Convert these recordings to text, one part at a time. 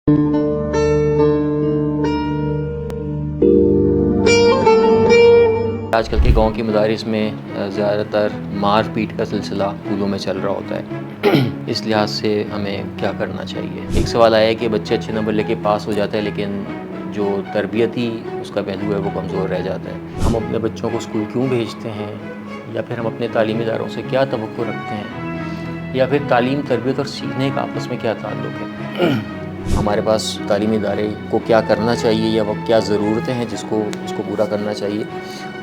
آج کل کے گاؤں کے مدارس میں زیادہ تر مار پیٹ کا سلسلہ اسکولوں میں چل رہا ہوتا ہے۔ اس لحاظ سے ہمیں کیا کرنا چاہیے؟ ایک سوال آیا ہے کہ بچے اچھے نمبر لے کے پاس ہو جاتا ہے لیکن جو تربیتی اس کا پہلو ہے وہ کمزور رہ جاتا ہے۔ ہم اپنے بچوں کو اسکول کیوں بھیجتے ہیں، یا پھر ہم اپنے تعلیمی اداروں سے کیا توقع رکھتے ہیں، یا پھر تعلیم، تربیت اور سیکھنے کا آپس میں کیا تعلق ہے؟ ہمارے پاس تعلیمی ادارے کو کیا کرنا چاہیے یا وہ کیا ضرورتیں ہیں اس کو پورا کرنا چاہیے،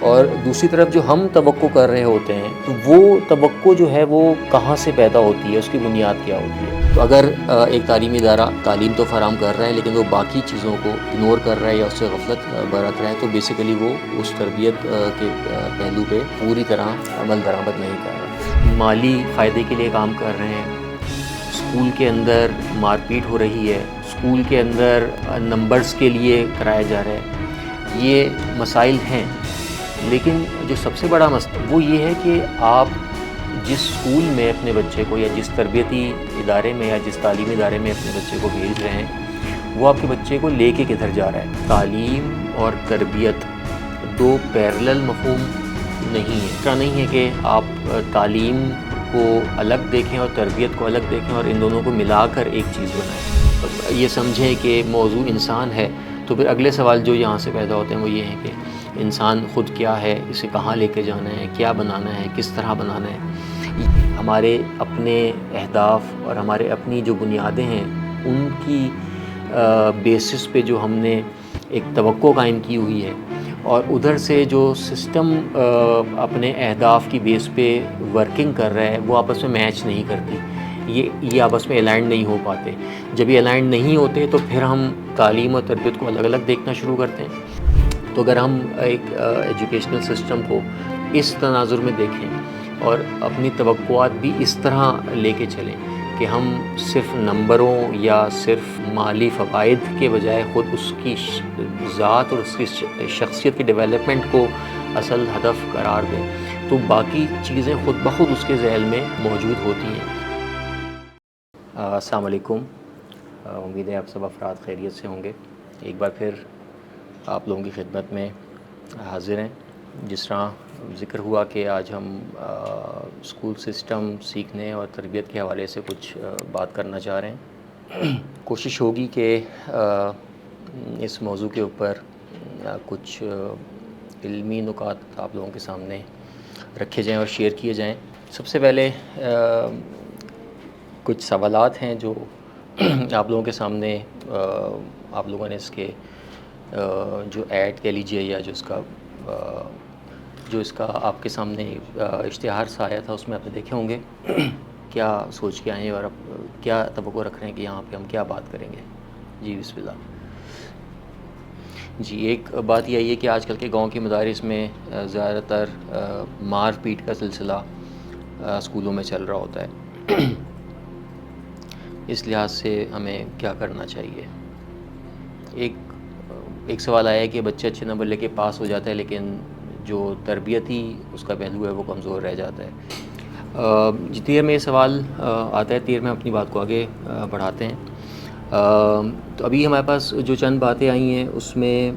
اور دوسری طرف جو ہم توقع کر رہے ہوتے ہیں تو وہ توقع جو ہے وہ کہاں سے پیدا ہوتی ہے، اس کی بنیاد کیا ہوتی ہے۔ تو اگر ایک تعلیمی ادارہ تعلیم تو فراہم کر رہا ہے لیکن وہ باقی چیزوں کو اگنور کر رہا ہے یا اس سے غفلت برت رہا ہے تو بیسیکلی وہ اس تربیت کے پہلو پہ پوری طرح عمل درآمد نہیں کر رہا۔ مالی فائدے کے لیے کام کر رہے ہیں، اسکول کے اندر مار پیٹ ہو رہی ہے، اسکول کے اندر نمبرز کے لیے کرایا جا رہا ہے، یہ مسائل ہیں۔ لیکن جو سب سے بڑا مسئلہ وہ یہ ہے کہ آپ جس اسکول میں اپنے بچے کو یا جس تربیتی ادارے میں یا جس تعلیمی ادارے میں اپنے بچے کو بھیج رہے ہیں وہ آپ کے بچے کو لے کے کدھر جا رہا ہے۔ تعلیم اور تربیت دو پیرلل مفہوم نہیں ہے۔ اس طرح نہیں ہے کہ آپ تعلیم کو الگ دیکھیں اور تربیت کو الگ دیکھیں اور ان دونوں کو ملا کر ایک چیز بنائیں۔ یہ سمجھیں کہ موضوع انسان ہے تو پھر اگلے سوال جو یہاں سے پیدا ہوتے ہیں وہ یہ ہے کہ انسان خود کیا ہے، اسے کہاں لے کے جانا ہے، کیا بنانا ہے، کس طرح بنانا ہے۔ ہمارے اپنے اہداف اور ہمارے اپنی جو بنیادیں ہیں ان کی بیسس پہ جو ہم نے ایک توقع قائم کی ہوئی ہے اور ادھر سے جو سسٹم اپنے اہداف کی بیس پہ ورکنگ کر رہا ہے وہ آپس میں میچ نہیں کرتی، یہ آپس میں الائنڈ نہیں ہو پاتے۔ جب یہ الائنڈ نہیں ہوتے تو پھر ہم تعلیم اور تربیت کو الگ الگ دیکھنا شروع کرتے ہیں۔ تو اگر ہم ایک ایجوکیشنل سسٹم کو اس تناظر میں دیکھیں اور اپنی توقعات بھی اس طرح لے کے چلیں کہ ہم صرف نمبروں یا صرف مالی فوائد کے بجائے خود اس کی ذات اور اس کی شخصیت کی ڈیولپمنٹ کو اصل ہدف قرار دیں تو باقی چیزیں خود بخود اس کے ذیل میں موجود ہوتی ہیں۔ السلام علیکم، امید ہے آپ سب افراد خیریت سے ہوں گے۔ ایک بار پھر آپ لوگوں کی خدمت میں حاضر ہیں۔ جس طرح ذکر ہوا کہ آج ہم اسکول سسٹم، سیکھنے اور تربیت کے حوالے سے کچھ بات کرنا چاہ رہے ہیں۔ کوشش ہوگی کہ اس موضوع کے اوپر کچھ علمی نکات آپ لوگوں کے سامنے رکھے جائیں اور شیئر کیے جائیں۔ سب سے پہلے کچھ سوالات ہیں جو آپ لوگوں کے سامنے آپ لوگوں نے اس کے جو ایڈ کہہ لیجیے یا جو اس کا آپ کے سامنے اشتہار سا آیا تھا اس میں آپ نے دیکھے ہوں گے۔ کیا سوچ کے آئے ہیں اور اب کیا توقع رکھ رہے ہیں کہ یہاں پہ ہم کیا بات کریں گے؟ جی بسم اللہ۔ جی، ایک بات یہ ہے کہ آج کل کے گاؤں کے مدارس میں زیادہ تر مار پیٹ کا سلسلہ اسکولوں میں چل رہا ہوتا ہے۔ اس لحاظ سے ہمیں کیا کرنا چاہیے؟ ایک سوال آیا ہے کہ بچے اچھے نمبر لے کے پاس ہو جاتا ہے لیکن جو تربیتی اس کا پہلو ہے وہ کمزور رہ جاتا ہے۔ جتنی دیر میں یہ سوال آتا ہے دیر میں اپنی بات کو آگے بڑھاتے ہیں۔ تو ابھی ہمارے پاس جو چند باتیں آئی ہیں اس میں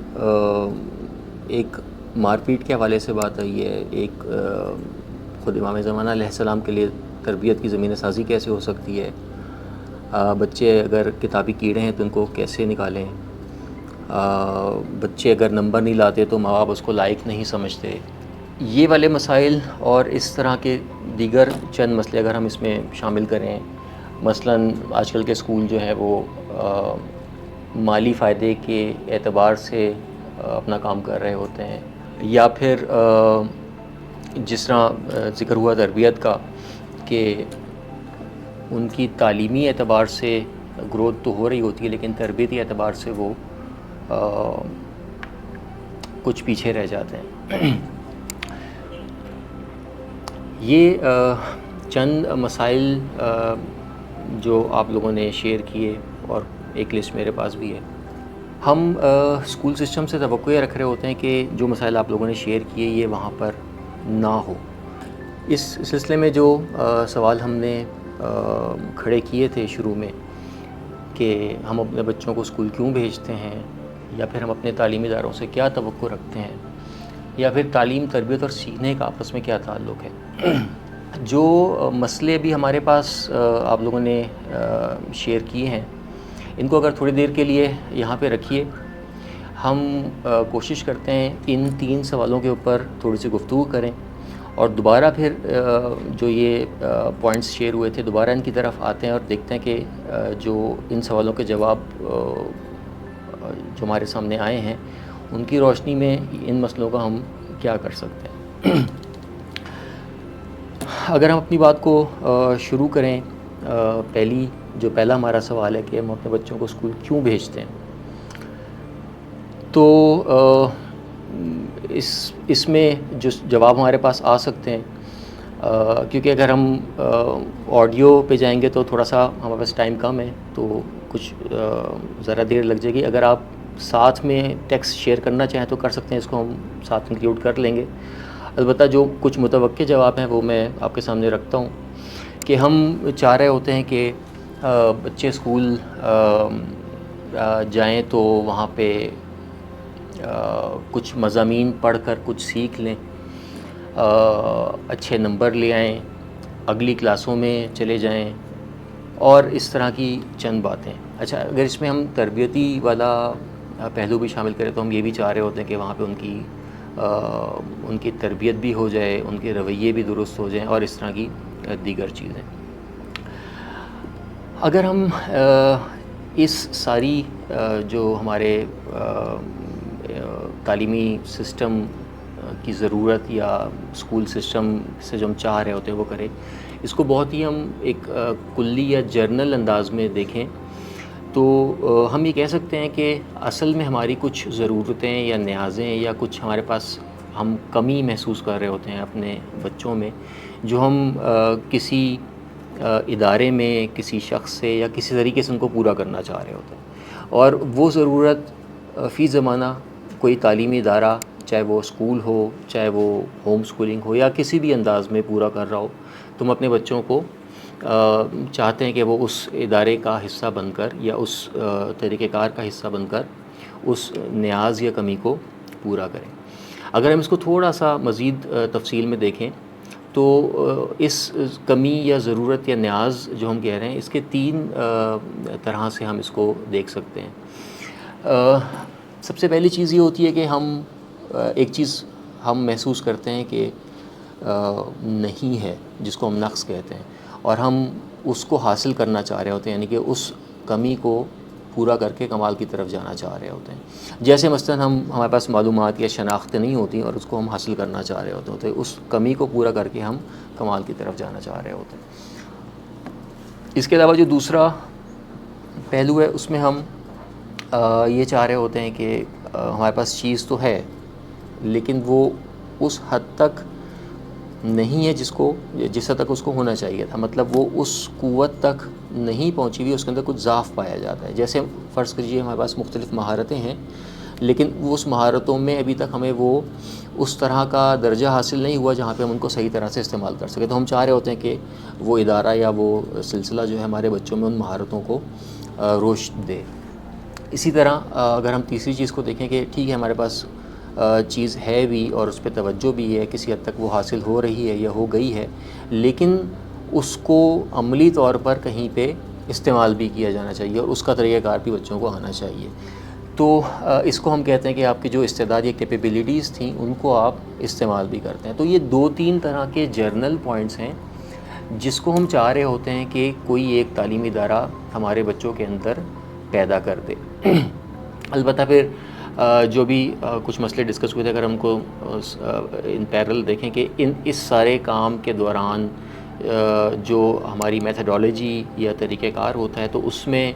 ایک مار پیٹ کے حوالے سے بات آئی ہے، ایک خود امام زمانہ علیہ السلام کے لیے تربیت کی زمینہ سازی کیسے ہو سکتی ہے، بچے اگر کتابی کیڑے ہیں تو ان کو کیسے نکالیں، بچے اگر نمبر نہیں لاتے تو ماں باپ اس کو لائق نہیں سمجھتے۔ یہ والے مسائل اور اس طرح کے دیگر چند مسئلے اگر ہم اس میں شامل کریں، مثلاً آج کل کے اسکول جو ہیں وہ مالی فائدے کے اعتبار سے اپنا کام کر رہے ہوتے ہیں، یا پھر جس طرح ذکر ہوا تربیت کا کہ ان کی تعلیمی اعتبار سے گروتھ تو ہو رہی ہوتی ہے لیکن تربیتی اعتبار سے وہ کچھ پیچھے رہ جاتے ہیں۔ یہ چند مسائل جو آپ لوگوں نے شیئر کیے اور ایک لسٹ میرے پاس بھی ہے۔ ہم اسکول سسٹم سے توقع یہ رکھ رہے ہوتے ہیں کہ جو مسائل آپ لوگوں نے شیئر کیے یہ وہاں پر نہ ہو۔ اس سلسلے میں جو سوال ہم نے کھڑے کیے تھے شروع میں کہ کہ ہم اپنے بچوں کو اسکول کیوں بھیجتے ہیں، یا پھر ہم اپنے تعلیمی اداروں سے کیا توقع رکھتے ہیں، یا پھر تعلیم، تربیت اور سیکھنے کا آپس میں کیا تعلق ہے۔ جو مسئلے بھی ہمارے پاس آپ لوگوں نے شیئر کیے ہیں، ان کو اگر تھوڑی دیر کے لیے یہاں پہ رکھیے، ہم کوشش کرتے ہیں ان 3 سوالوں کے اوپر تھوڑی سی گفتگو کریں، اور دوبارہ پھر جو یہ پوائنٹس شیئر ہوئے تھے دوبارہ ان کی طرف آتے ہیں اور دیکھتے ہیں کہ جو ان سوالوں کے جواب جو ہمارے سامنے آئے ہیں ان کی روشنی میں ان مسئلوں کا ہم کیا کر سکتے ہیں۔ اگر ہم اپنی بات کو شروع کریں، پہلا ہمارا سوال ہے کہ ہم اپنے بچوں کو اسکول کیوں بھیجتے ہیں، تو اس میں جو جواب ہمارے پاس آ سکتے ہیں، کیونکہ اگر ہم آڈیو پہ جائیں گے تو تھوڑا سا ہمارے پاس ٹائم کم ہے، تو کچھ ذرا دیر لگ جائے گی۔ اگر آپ ساتھ میں ٹیکسٹ شیئر کرنا چاہیں تو کر سکتے ہیں، اس کو ہم ساتھ انکلیوڈ کر لیں گے۔ البتہ جو کچھ متوقع جواب ہیں وہ میں آپ کے سامنے رکھتا ہوں، کہ ہم چاہ رہے ہوتے ہیں کہ بچے اسکول جائیں تو وہاں پہ کچھ مضامین پڑھ کر کچھ سیکھ لیں، اچھے نمبر لے آئیں، اگلی کلاسوں میں چلے جائیں، اور اس طرح کی چند باتیں۔ اچھا، اگر اس میں ہم تربیتی والا پہلو بھی شامل کریں تو ہم یہ بھی چاہ رہے ہوتے ہیں کہ وہاں پہ ان کی تربیت بھی ہو جائے، ان کے رویے بھی درست ہو جائیں، اور اس طرح کی دیگر چیزیں۔ اگر ہم اس ساری جو ہمارے تعلیمی سسٹم کی ضرورت یا اسکول سسٹم سے جو ہم چاہ رہے ہوتے ہیں وہ کریں، اس کو بہت ہی ہم ایک کلی یا جرنل انداز میں دیکھیں تو ہم یہ کہہ سکتے ہیں کہ اصل میں ہماری کچھ ضرورتیں یا نیازیں یا کچھ ہمارے پاس ہم کمی محسوس کر رہے ہوتے ہیں اپنے بچوں میں، جو ہم کسی ادارے میں کسی شخص سے یا کسی طریقے سے ان کو پورا کرنا چاہ رہے ہوتے ہیں، اور وہ ضرورت فی زمانہ کوئی تعلیمی ادارہ، چاہے وہ اسکول ہو، چاہے وہ ہوم سکولنگ ہو، یا کسی بھی انداز میں پورا کر رہا ہو، تم اپنے بچوں کو چاہتے ہیں کہ وہ اس ادارے کا حصہ بن کر یا اس طریقہ کار کا حصہ بن کر اس نیاز یا کمی کو پورا کریں۔ اگر ہم اس کو تھوڑا سا مزید تفصیل میں دیکھیں تو اس کمی یا ضرورت یا نیاز جو ہم کہہ رہے ہیں، اس کے 3 طرح سے ہم اس کو دیکھ سکتے ہیں۔ سب سے پہلی چیز یہ ہوتی ہے کہ ایک چیز ہم محسوس کرتے ہیں کہ نہیں ہے، جس کو ہم نقص کہتے ہیں، اور ہم اس کو حاصل کرنا چاہ رہے ہوتے ہیں، یعنی کہ اس کمی کو پورا کر کے کمال کی طرف جانا چاہ رہے ہوتے ہیں۔ جیسے مثلاً ہمارے پاس معلومات یا شناختیں نہیں ہوتی اور اس کو ہم حاصل کرنا چاہ رہے ہوتے ہیں، اس کمی کو پورا کر کے ہم کمال کی طرف جانا چاہ رہے ہوتے ہیں۔ اس کے علاوہ جو دوسرا پہلو ہے، اس میں ہم یہ چاہ رہے ہوتے ہیں کہ ہمارے پاس چیز تو ہے لیکن وہ اس حد تک نہیں ہے جس حد تک اس کو ہونا چاہیے تھا، مطلب وہ اس قوت تک نہیں پہنچی ہوئی، اس کے اندر کچھ ضعف پایا جاتا ہے۔ جیسے فرض کیجیے ہمارے پاس مختلف مہارتیں ہیں، لیکن وہ اس مہارتوں میں ابھی تک ہمیں وہ اس طرح کا درجہ حاصل نہیں ہوا جہاں پہ ہم ان کو صحیح طرح سے استعمال کر سکیں، تو ہم چاہ رہے ہوتے ہیں کہ وہ ادارہ یا وہ سلسلہ جو ہے ہمارے بچوں میں ان مہارتوں کو رشد دے۔ اسی طرح اگر ہم تیسری چیز کو دیکھیں کہ ٹھیک ہے ہمارے پاس چیز ہے بھی اور اس پہ توجہ بھی ہے، کسی حد تک وہ حاصل ہو رہی ہے یا ہو گئی ہے، لیکن اس کو عملی طور پر کہیں پہ استعمال بھی کیا جانا چاہیے اور اس کا طریقہ کار بھی بچوں کو آنا چاہیے۔ تو اس کو ہم کہتے ہیں کہ آپ کی جو استعداد یا کیپیبلٹیز تھیں ان کو آپ استعمال بھی کرتے ہیں۔ تو یہ 2-3 طرح کے جرنل پوائنٹس ہیں جس کو ہم چاہ رہے ہوتے ہیں کہ کوئی ایک تعلیمی ادارہ ہمارے بچوں کے اندر پیدا کر دے۔ البتہ پھر جو بھی کچھ مسئلے ڈسکس ہوئے تھے، اگر ہم کو ان پیرل دیکھیں کہ اس سارے کام کے دوران جو ہماری میتھڈالوجی یا طریقہ کار ہوتا ہے تو اس میں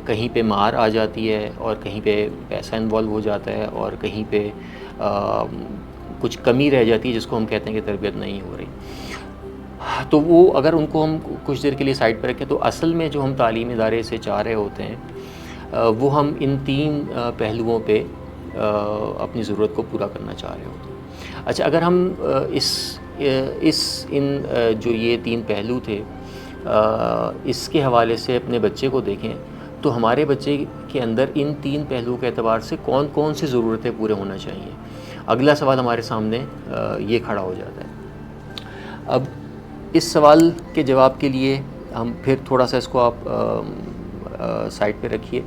کہیں پہ مار آ جاتی ہے اور کہیں پہ پیسہ انوالو ہو جاتا ہے اور کہیں پہ کچھ کمی رہ جاتی ہے جس کو ہم کہتے ہیں کہ تربیت نہیں ہو رہی۔ تو وہ اگر ان کو ہم کچھ دیر کے لیے سائڈ پہ رکھیں تو اصل میں جو ہم تعلیمی ادارے سے چاہ رہے ہوتے ہیں وہ ہم ان 3 پہلوؤں پہ اپنی ضرورت کو پورا کرنا چاہ رہے ہوتے ہیں۔ اچھا، اگر ہم جو یہ 3 پہلو تھے اس کے حوالے سے اپنے بچے کو دیکھیں تو ہمارے بچے کے اندر ان 3 پہلوؤں کے اعتبار سے کون کون سی ضرورتیں پورے ہونا چاہیے. اگلا سوال ہمارے سامنے یہ کھڑا ہو جاتا ہے. اب اس سوال کے جواب کے لیے ہم پھر تھوڑا سا اس کو آپ سائڈ پہ رکھیے.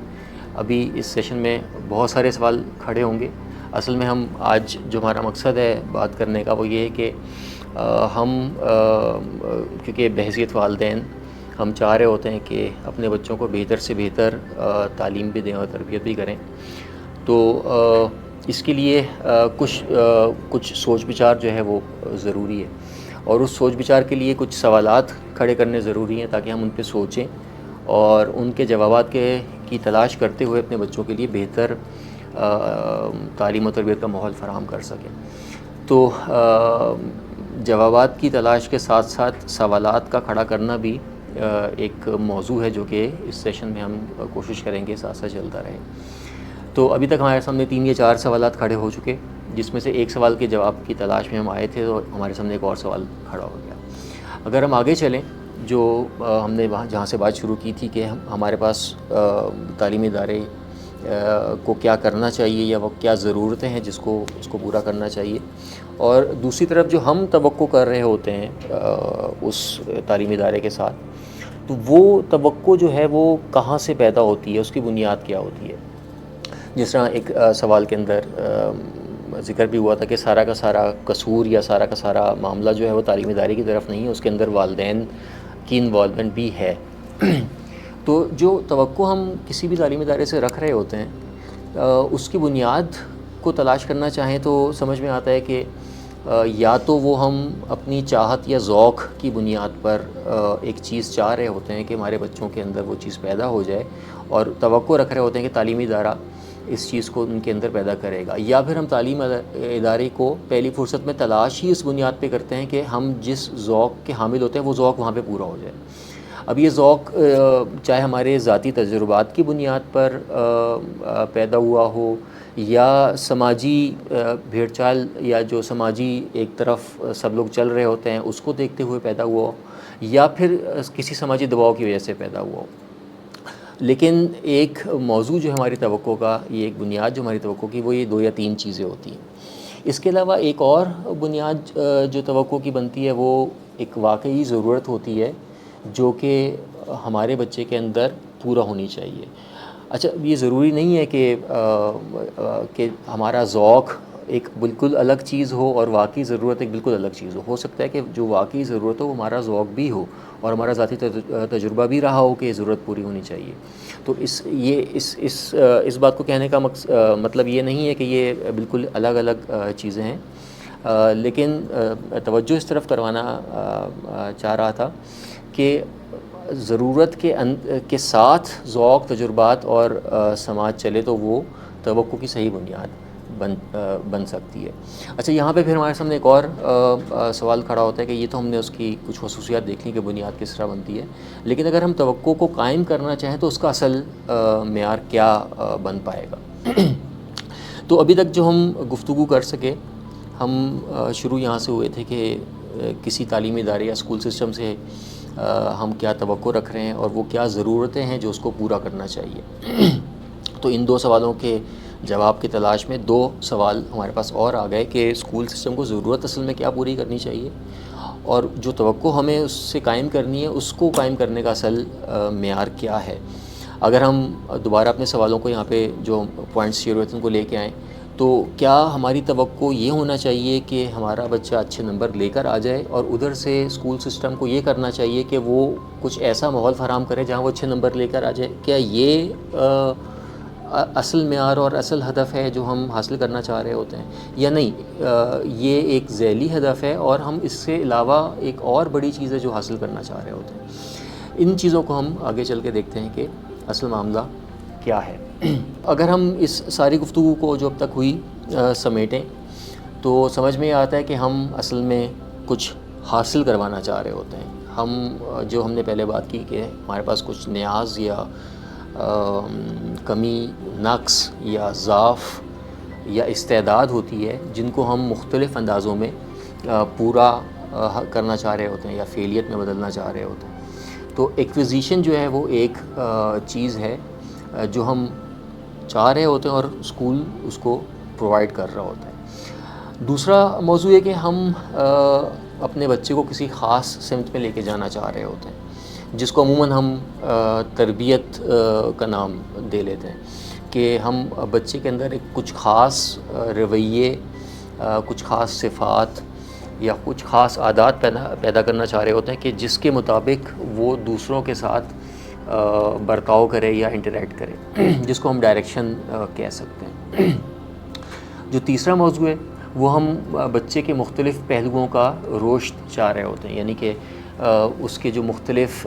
ابھی اس سیشن میں بہت سارے سوال کھڑے ہوں گے. اصل میں ہم آج جو ہمارا مقصد ہے بات کرنے کا وہ یہ ہے کہ ہم کیونکہ بحیثیت والدین ہم چاہ رہے ہوتے ہیں کہ اپنے بچوں کو بہتر سے بہتر تعلیم بھی دیں اور تربیت بھی کریں. تو اس کے لیے کچھ سوچ بچار جو ہے وہ ضروری ہے، اور اس سوچ بچار کے لیے کچھ سوالات کھڑے کرنے ضروری ہیں تاکہ ہم ان پہ سوچیں اور ان کے جوابات کی تلاش کرتے ہوئے اپنے بچوں کے لیے بہتر تعلیم و تربیت کا ماحول فراہم کر سکیں. تو جوابات کی تلاش کے ساتھ ساتھ سوالات کا کھڑا کرنا بھی ایک موضوع ہے جو کہ اس سیشن میں ہم کوشش کریں گے ساتھ ساتھ چلتا رہے. تو ابھی تک ہمارے سامنے 3 یا 4 سوالات کھڑے ہو چکے، جس میں سے ایک سوال کے جواب کی تلاش میں ہم آئے تھے تو ہمارے سامنے ایک اور سوال کھڑا ہو گیا. اگر ہم آگے چلیں، جو ہم نے جہاں سے بات شروع کی تھی کہ ہمارے پاس تعلیمی ادارے کو کیا کرنا چاہیے یا وہ کیا ضرورتیں ہیں اس کو پورا کرنا چاہیے، اور دوسری طرف جو ہم توقع کر رہے ہوتے ہیں اس تعلیمی ادارے کے ساتھ، تو وہ توقع جو ہے وہ کہاں سے پیدا ہوتی ہے، اس کی بنیاد کیا ہوتی ہے. جس طرح ایک سوال کے اندر ذکر بھی ہوا تھا کہ سارا کا سارا قصور یا سارا کا سارا معاملہ جو ہے وہ تعلیمی ادارے کی طرف نہیں ہے، اس کے اندر والدین کی انوالومنٹ بھی ہے. تو جو توقع ہم کسی بھی تعلیمی ادارے سے رکھ رہے ہوتے ہیں اس کی بنیاد کو تلاش کرنا چاہیں تو سمجھ میں آتا ہے کہ یا تو وہ ہم اپنی چاہت یا ذوق کی بنیاد پر ایک چیز چاہ رہے ہوتے ہیں کہ ہمارے بچوں کے اندر وہ چیز پیدا ہو جائے، اور توقع رکھ رہے ہوتے ہیں کہ تعلیمی ادارہ اس چیز کو ان کے اندر پیدا کرے گا، یا پھر ہم تعلیم ادارے کو پہلی فرصت میں تلاش ہی اس بنیاد پہ کرتے ہیں کہ ہم جس ذوق کے حامل ہوتے ہیں وہ ذوق وہاں پہ پورا ہو جائے. اب یہ ذوق چاہے ہمارے ذاتی تجربات کی بنیاد پر پیدا ہوا ہو، یا سماجی بھیڑ چال یا جو سماجی ایک طرف سب لوگ چل رہے ہوتے ہیں اس کو دیکھتے ہوئے پیدا ہوا ہو، یا پھر کسی سماجی دباؤ کی وجہ سے پیدا ہوا ہو. لیکن ایک موضوع جو ہماری توقع کا، یہ ایک بنیاد جو ہماری توقع کی، وہ یہ 2 یا 3 چیزیں ہوتی ہیں. اس کے علاوہ ایک اور بنیاد جو توقع کی بنتی ہے وہ ایک واقعی ضرورت ہوتی ہے جو کہ ہمارے بچے کے اندر پورا ہونی چاہیے. اچھا، یہ ضروری نہیں ہے کہ ہمارا ذوق ایک بالکل الگ چیز ہو اور واقعی ضرورت ایک بالکل الگ چیز ہو سکتا ہے کہ جو واقعی ضرورت ہو وہ ہمارا ذوق بھی ہو اور ہمارا ذاتی تجربہ بھی رہا ہو کہ یہ ضرورت پوری ہونی چاہیے. تو اس بات کو کہنے کا مطلب یہ نہیں ہے کہ یہ بالکل الگ الگ چیزیں ہیں، لیکن توجہ اس طرف کروانا چاہ رہا تھا کہ ضرورت کے ساتھ ذوق، تجربات اور سماج چلے تو وہ توقع کی صحیح بنیاد بن سکتی ہے. اچھا، یہاں پہ پھر ہمارے سامنے ایک اور سوال کھڑا ہوتا ہے کہ یہ تو ہم نے اس کی کچھ خصوصیات دیکھ لی کہ بنیاد کس طرح بنتی ہے، لیکن اگر ہم توقع کو قائم کرنا چاہیں تو اس کا اصل معیار کیا بن پائے گا. تو ابھی تک جو ہم گفتگو کر سکے، ہم شروع یہاں سے ہوئے تھے کہ کسی تعلیمی ادارے یا اسکول سسٹم سے ہم کیا توقع رکھ رہے ہیں اور وہ کیا ضرورتیں ہیں جو اس کو پورا کرنا چاہیے. تو ان 2 سوالوں کے جواب کی تلاش میں 2 سوال ہمارے پاس اور آ گئے کہ اسکول سسٹم کو ضرورت اصل میں کیا پوری کرنی چاہیے، اور جو توقع ہمیں اس سے قائم کرنی ہے اس کو قائم کرنے کا اصل معیار کیا ہے. اگر ہم دوبارہ اپنے سوالوں کو یہاں پہ جو پوائنٹس شیئر ہوئے تھے ان کو لے کے آئیں، تو کیا ہماری توقع یہ ہونا چاہیے کہ ہمارا بچہ اچھے نمبر لے کر آ جائے، اور ادھر سے اسکول سسٹم کو یہ کرنا چاہیے کہ وہ کچھ ایسا ماحول فراہم کرے جہاں وہ اچھے نمبر لے کر آ جائے؟ کیا یہ اصل معیار اور اصل ہدف ہے جو ہم حاصل کرنا چاہ رہے ہوتے ہیں، یا نہیں یہ ایک ذیلی ہدف ہے اور ہم اس سے علاوہ ایک اور بڑی چیز ہے جو حاصل کرنا چاہ رہے ہوتے ہیں؟ ان چیزوں کو ہم آگے چل کے دیکھتے ہیں کہ اصل معاملہ کیا ہے. اگر ہم اس ساری گفتگو کو جو اب تک ہوئی سمیٹیں تو سمجھ میں آتا ہے کہ ہم اصل میں کچھ حاصل کروانا چاہ رہے ہوتے ہیں. ہم نے پہلے بات کی کہ ہمارے پاس کچھ نیاز یا کمی، نقص یا ضعف یا استعداد ہوتی ہے جن کو ہم مختلف اندازوں میں پورا کرنا چاہ رہے ہوتے ہیں یا فعلیت میں بدلنا چاہ رہے ہوتے ہیں. تو ایکویزیشن جو ہے وہ ایک چیز ہے جو ہم چاہ رہے ہوتے ہیں اور اسکول اس کو پرووائڈ کر رہا ہوتا ہے۔ دوسرا موضوع ہے کہ ہم اپنے بچے کو کسی خاص سمت میں لے کے جانا چاہ رہے ہوتے ہیں، جس کو عموماً ہم تربیت کا نام دے لیتے ہیں، کہ ہم بچے کے اندر ایک کچھ خاص رویے، کچھ خاص صفات یا کچھ خاص عادات پیدا کرنا چاہ رہے ہوتے ہیں کہ جس کے مطابق وہ دوسروں کے ساتھ برتاؤ کرے یا انٹریکٹ کرے، جس کو ہم ڈائریکشن کہہ سکتے ہیں۔ جو تیسرا موضوع ہے وہ ہم بچے کے مختلف پہلوؤں کا رشد چاہ رہے ہوتے ہیں، یعنی کہ اس کے جو مختلف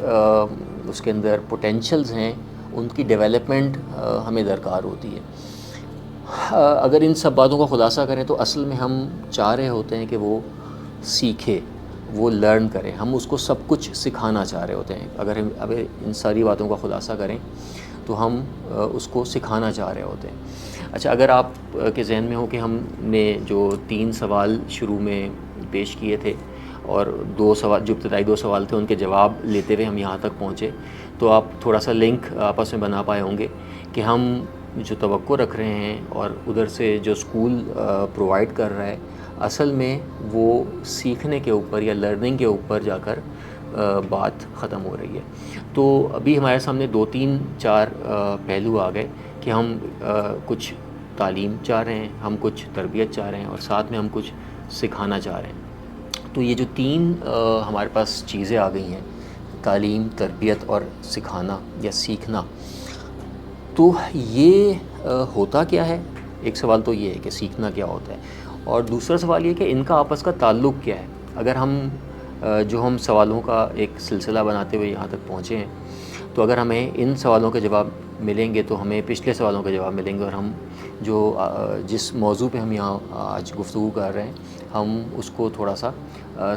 اس کے اندر پوٹینشلز ہیں ان کی ڈیولپمنٹ ہمیں درکار ہوتی ہے۔ اگر ان سب باتوں کا خلاصہ کریں تو اصل میں ہم چاہ رہے ہوتے ہیں کہ وہ سیکھے، وہ لرن کرے، ہم اس کو سب کچھ سکھانا چاہ رہے ہوتے ہیں۔ اگر ہم اب ان ساری باتوں کا خلاصہ کریں تو ہم اس کو سکھانا چاہ رہے ہوتے ہیں۔ اچھا، اگر آپ کے ذہن میں ہو کہ ہم نے جو 3 سوال شروع میں پیش کیے تھے اور 2 سوال، جو ابتدائی 2 سوال تھے، ان کے جواب لیتے ہوئے ہم یہاں تک پہنچے، تو آپ تھوڑا سا لنک آپس میں بنا پائے ہوں گے کہ ہم جو توقع رکھ رہے ہیں اور ادھر سے جو اسکول پرووائڈ کر رہا ہے، اصل میں وہ سیکھنے کے اوپر یا لرننگ کے اوپر جا کر بات ختم ہو رہی ہے۔ تو ابھی ہمارے سامنے 2-3-4 پہلو آ گئے کہ ہم کچھ تعلیم چاہ رہے ہیں، ہم کچھ تربیت چاہ رہے ہیں اور ساتھ میں ہم کچھ سکھانا چاہ رہے ہیں۔ تو یہ جو 3 ہمارے پاس چیزیں آ گئی ہیں، تعلیم، تربیت اور سکھانا یا سیکھنا، تو یہ ہوتا کیا ہے؟ ایک سوال تو یہ ہے کہ سیکھنا کیا ہوتا ہے، اور دوسرا سوال یہ کہ ان کا آپس کا تعلق کیا ہے۔ اگر ہم سوالوں کا ایک سلسلہ بناتے ہوئے یہاں تک پہنچے ہیں، تو اگر ہمیں ان سوالوں کے جواب ملیں گے تو ہمیں پچھلے سوالوں کے جواب ملیں گے، اور ہم جس موضوع پہ ہم یہاں آج گفتگو کر رہے ہیں ہم اس کو تھوڑا سا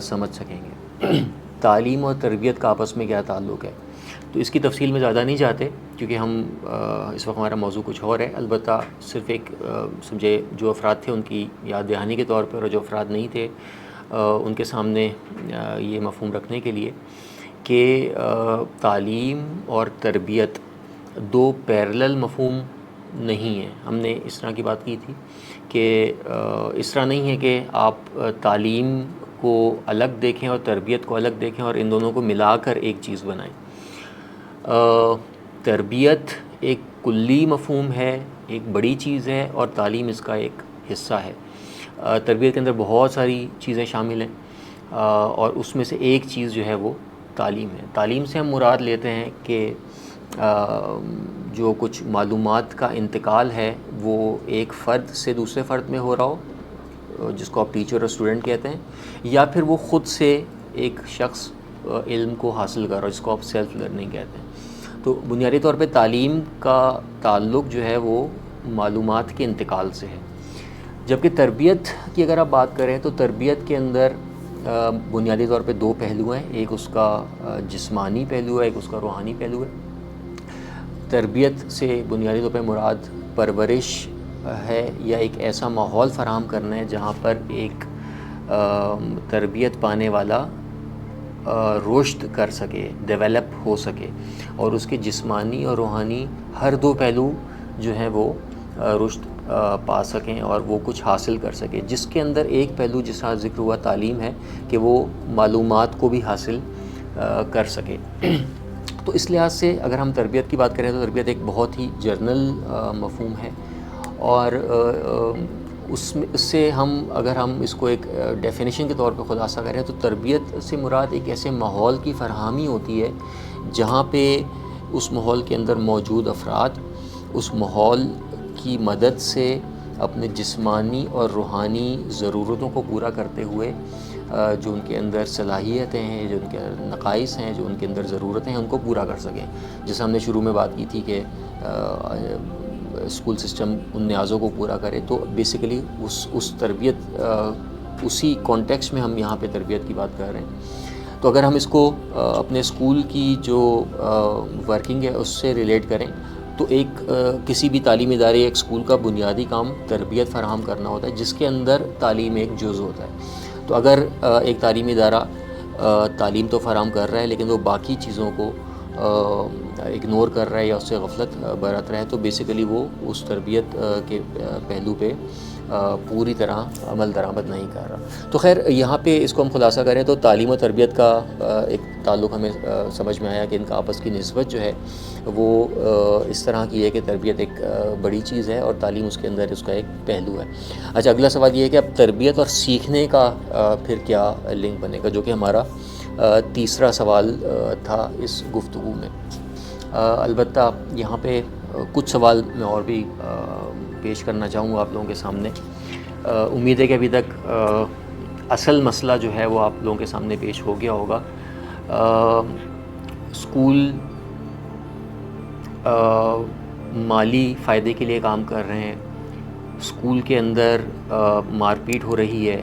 سمجھ سکیں گے۔ تعلیم اور تربیت کا آپس میں کیا تعلق ہے، تو اس کی تفصیل میں زیادہ نہیں جاتے کیونکہ ہم اس وقت ہمارا موضوع کچھ اور ہے۔ البتہ صرف ایک سمجھے جو افراد تھے ان کی یاد دہانی کے طور پر، اور جو افراد نہیں تھے ان کے سامنے یہ مفہوم رکھنے کے لیے کہ تعلیم اور تربیت 2 پیرلل مفہوم نہیں ہیں۔ ہم نے اس طرح کی بات کی تھی کہ اس طرح نہیں ہے کہ آپ تعلیم کو الگ دیکھیں اور تربیت کو الگ دیکھیں اور ان دونوں کو ملا کر ایک چیز بنائیں۔ تربیت ایک کلی مفہوم ہے، ایک بڑی چیز ہے، اور تعلیم اس کا ایک حصہ ہے۔ تربیت کے اندر بہت ساری چیزیں شامل ہیں، اور اس میں سے ایک چیز جو ہے وہ تعلیم ہے۔ تعلیم سے ہم مراد لیتے ہیں کہ جو کچھ معلومات کا انتقال ہے وہ ایک فرد سے دوسرے فرد میں ہو رہا ہو، جس کو آپ ٹیچر اور اسٹوڈنٹ کہتے ہیں، یا پھر وہ خود سے ایک شخص علم کو حاصل کر رہا ہو، جس کو آپ سیلف لرننگ کہتے ہیں۔ تو بنیادی طور پہ تعلیم کا تعلق جو ہے وہ معلومات کے انتقال سے ہے، جبکہ تربیت کی اگر آپ بات کریں تو تربیت کے اندر بنیادی طور پہ 2 پہلو ہیں، ایک اس کا جسمانی پہلو ہے، ایک اس کا روحانی پہلو ہے۔ تربیت سے بنیادی طور پہ مراد پرورش ہے، یا ایک ایسا ماحول فراہم کرنا ہے جہاں پر ایک تربیت پانے والا رشد کر سکے، ڈیولپ ہو سکے، اور اس کے جسمانی اور روحانی ہر 2 پہلو جو ہیں وہ رشد پا سکیں اور وہ کچھ حاصل کر سکے، جس کے اندر ایک پہلو جس کا ذکر ہوا تعلیم ہے کہ وہ معلومات کو بھی حاصل کر سکے۔ تو اس لحاظ سے اگر ہم تربیت کی بات کریں تو تربیت ایک بہت ہی جنرل مفہوم ہے، اور اس سے اگر ہم اس کو ایک ڈیفینیشن کے طور پہ خلاصہ کریں تو تربیت سے مراد ایک ایسے ماحول کی فراہمی ہوتی ہے جہاں پہ اس ماحول کے اندر موجود افراد اس ماحول کی مدد سے اپنے جسمانی اور روحانی ضرورتوں کو پورا کرتے ہوئے جو ان کے اندر صلاحیتیں ہیں، جو ان کے نقائص ہیں، جو ان کے اندر ضرورتیں ہیں، ان کو پورا کر سکیں۔ جیسے ہم نے شروع میں بات کی تھی کہ اسکول سسٹم ان نیازوں کو پورا کرے، تو بیسیکلی اس تربیت اسی کانٹیکسٹ میں ہم یہاں پہ تربیت کی بات کر رہے ہیں۔ تو اگر ہم اس کو اپنے اسکول کی جو ورکنگ ہے اس سے ریلیٹ کریں تو کسی بھی تعلیمی ادارے ایک اسکول کا بنیادی کام تربیت فراہم کرنا ہوتا ہے، جس کے اندر تعلیم ایک جز ہوتا ہے۔ تو اگر ایک تعلیمی ادارہ تعلیم تو فراہم کر رہا ہے لیکن وہ باقی چیزوں کو اگنور کر رہا ہے یا اس سے غفلت برت رہا ہے تو بیسیکلی وہ اس تربیت کے پہلو پہ پوری طرح عمل درآمد نہیں کر رہا۔ تو خیر یہاں پہ اس کو ہم خلاصہ کریں تو تعلیم و تربیت کا ایک تعلق ہمیں سمجھ میں آیا کہ ان کا آپس کی نسبت جو ہے وہ اس طرح کی ہے کہ تربیت ایک بڑی چیز ہے اور تعلیم اس کے اندر اس کا ایک پہلو ہے۔ اچھا، اگلا سوال یہ ہے کہ اب تربیت اور سیکھنے کا پھر کیا لنک بنے گا، جو کہ ہمارا تیسرا سوال تھا اس گفتگو میں۔ البتہ یہاں پہ کچھ سوال میں اور بھی پیش کرنا چاہوں گا آپ لوگوں کے سامنے۔ امید ہے کہ ابھی تک اصل مسئلہ جو ہے وہ آپ لوگوں کے سامنے پیش ہو گیا ہوگا۔ اسکول مالی فائدے کے لیے کام کر رہے ہیں، اسکول کے اندر مار پیٹ ہو رہی ہے،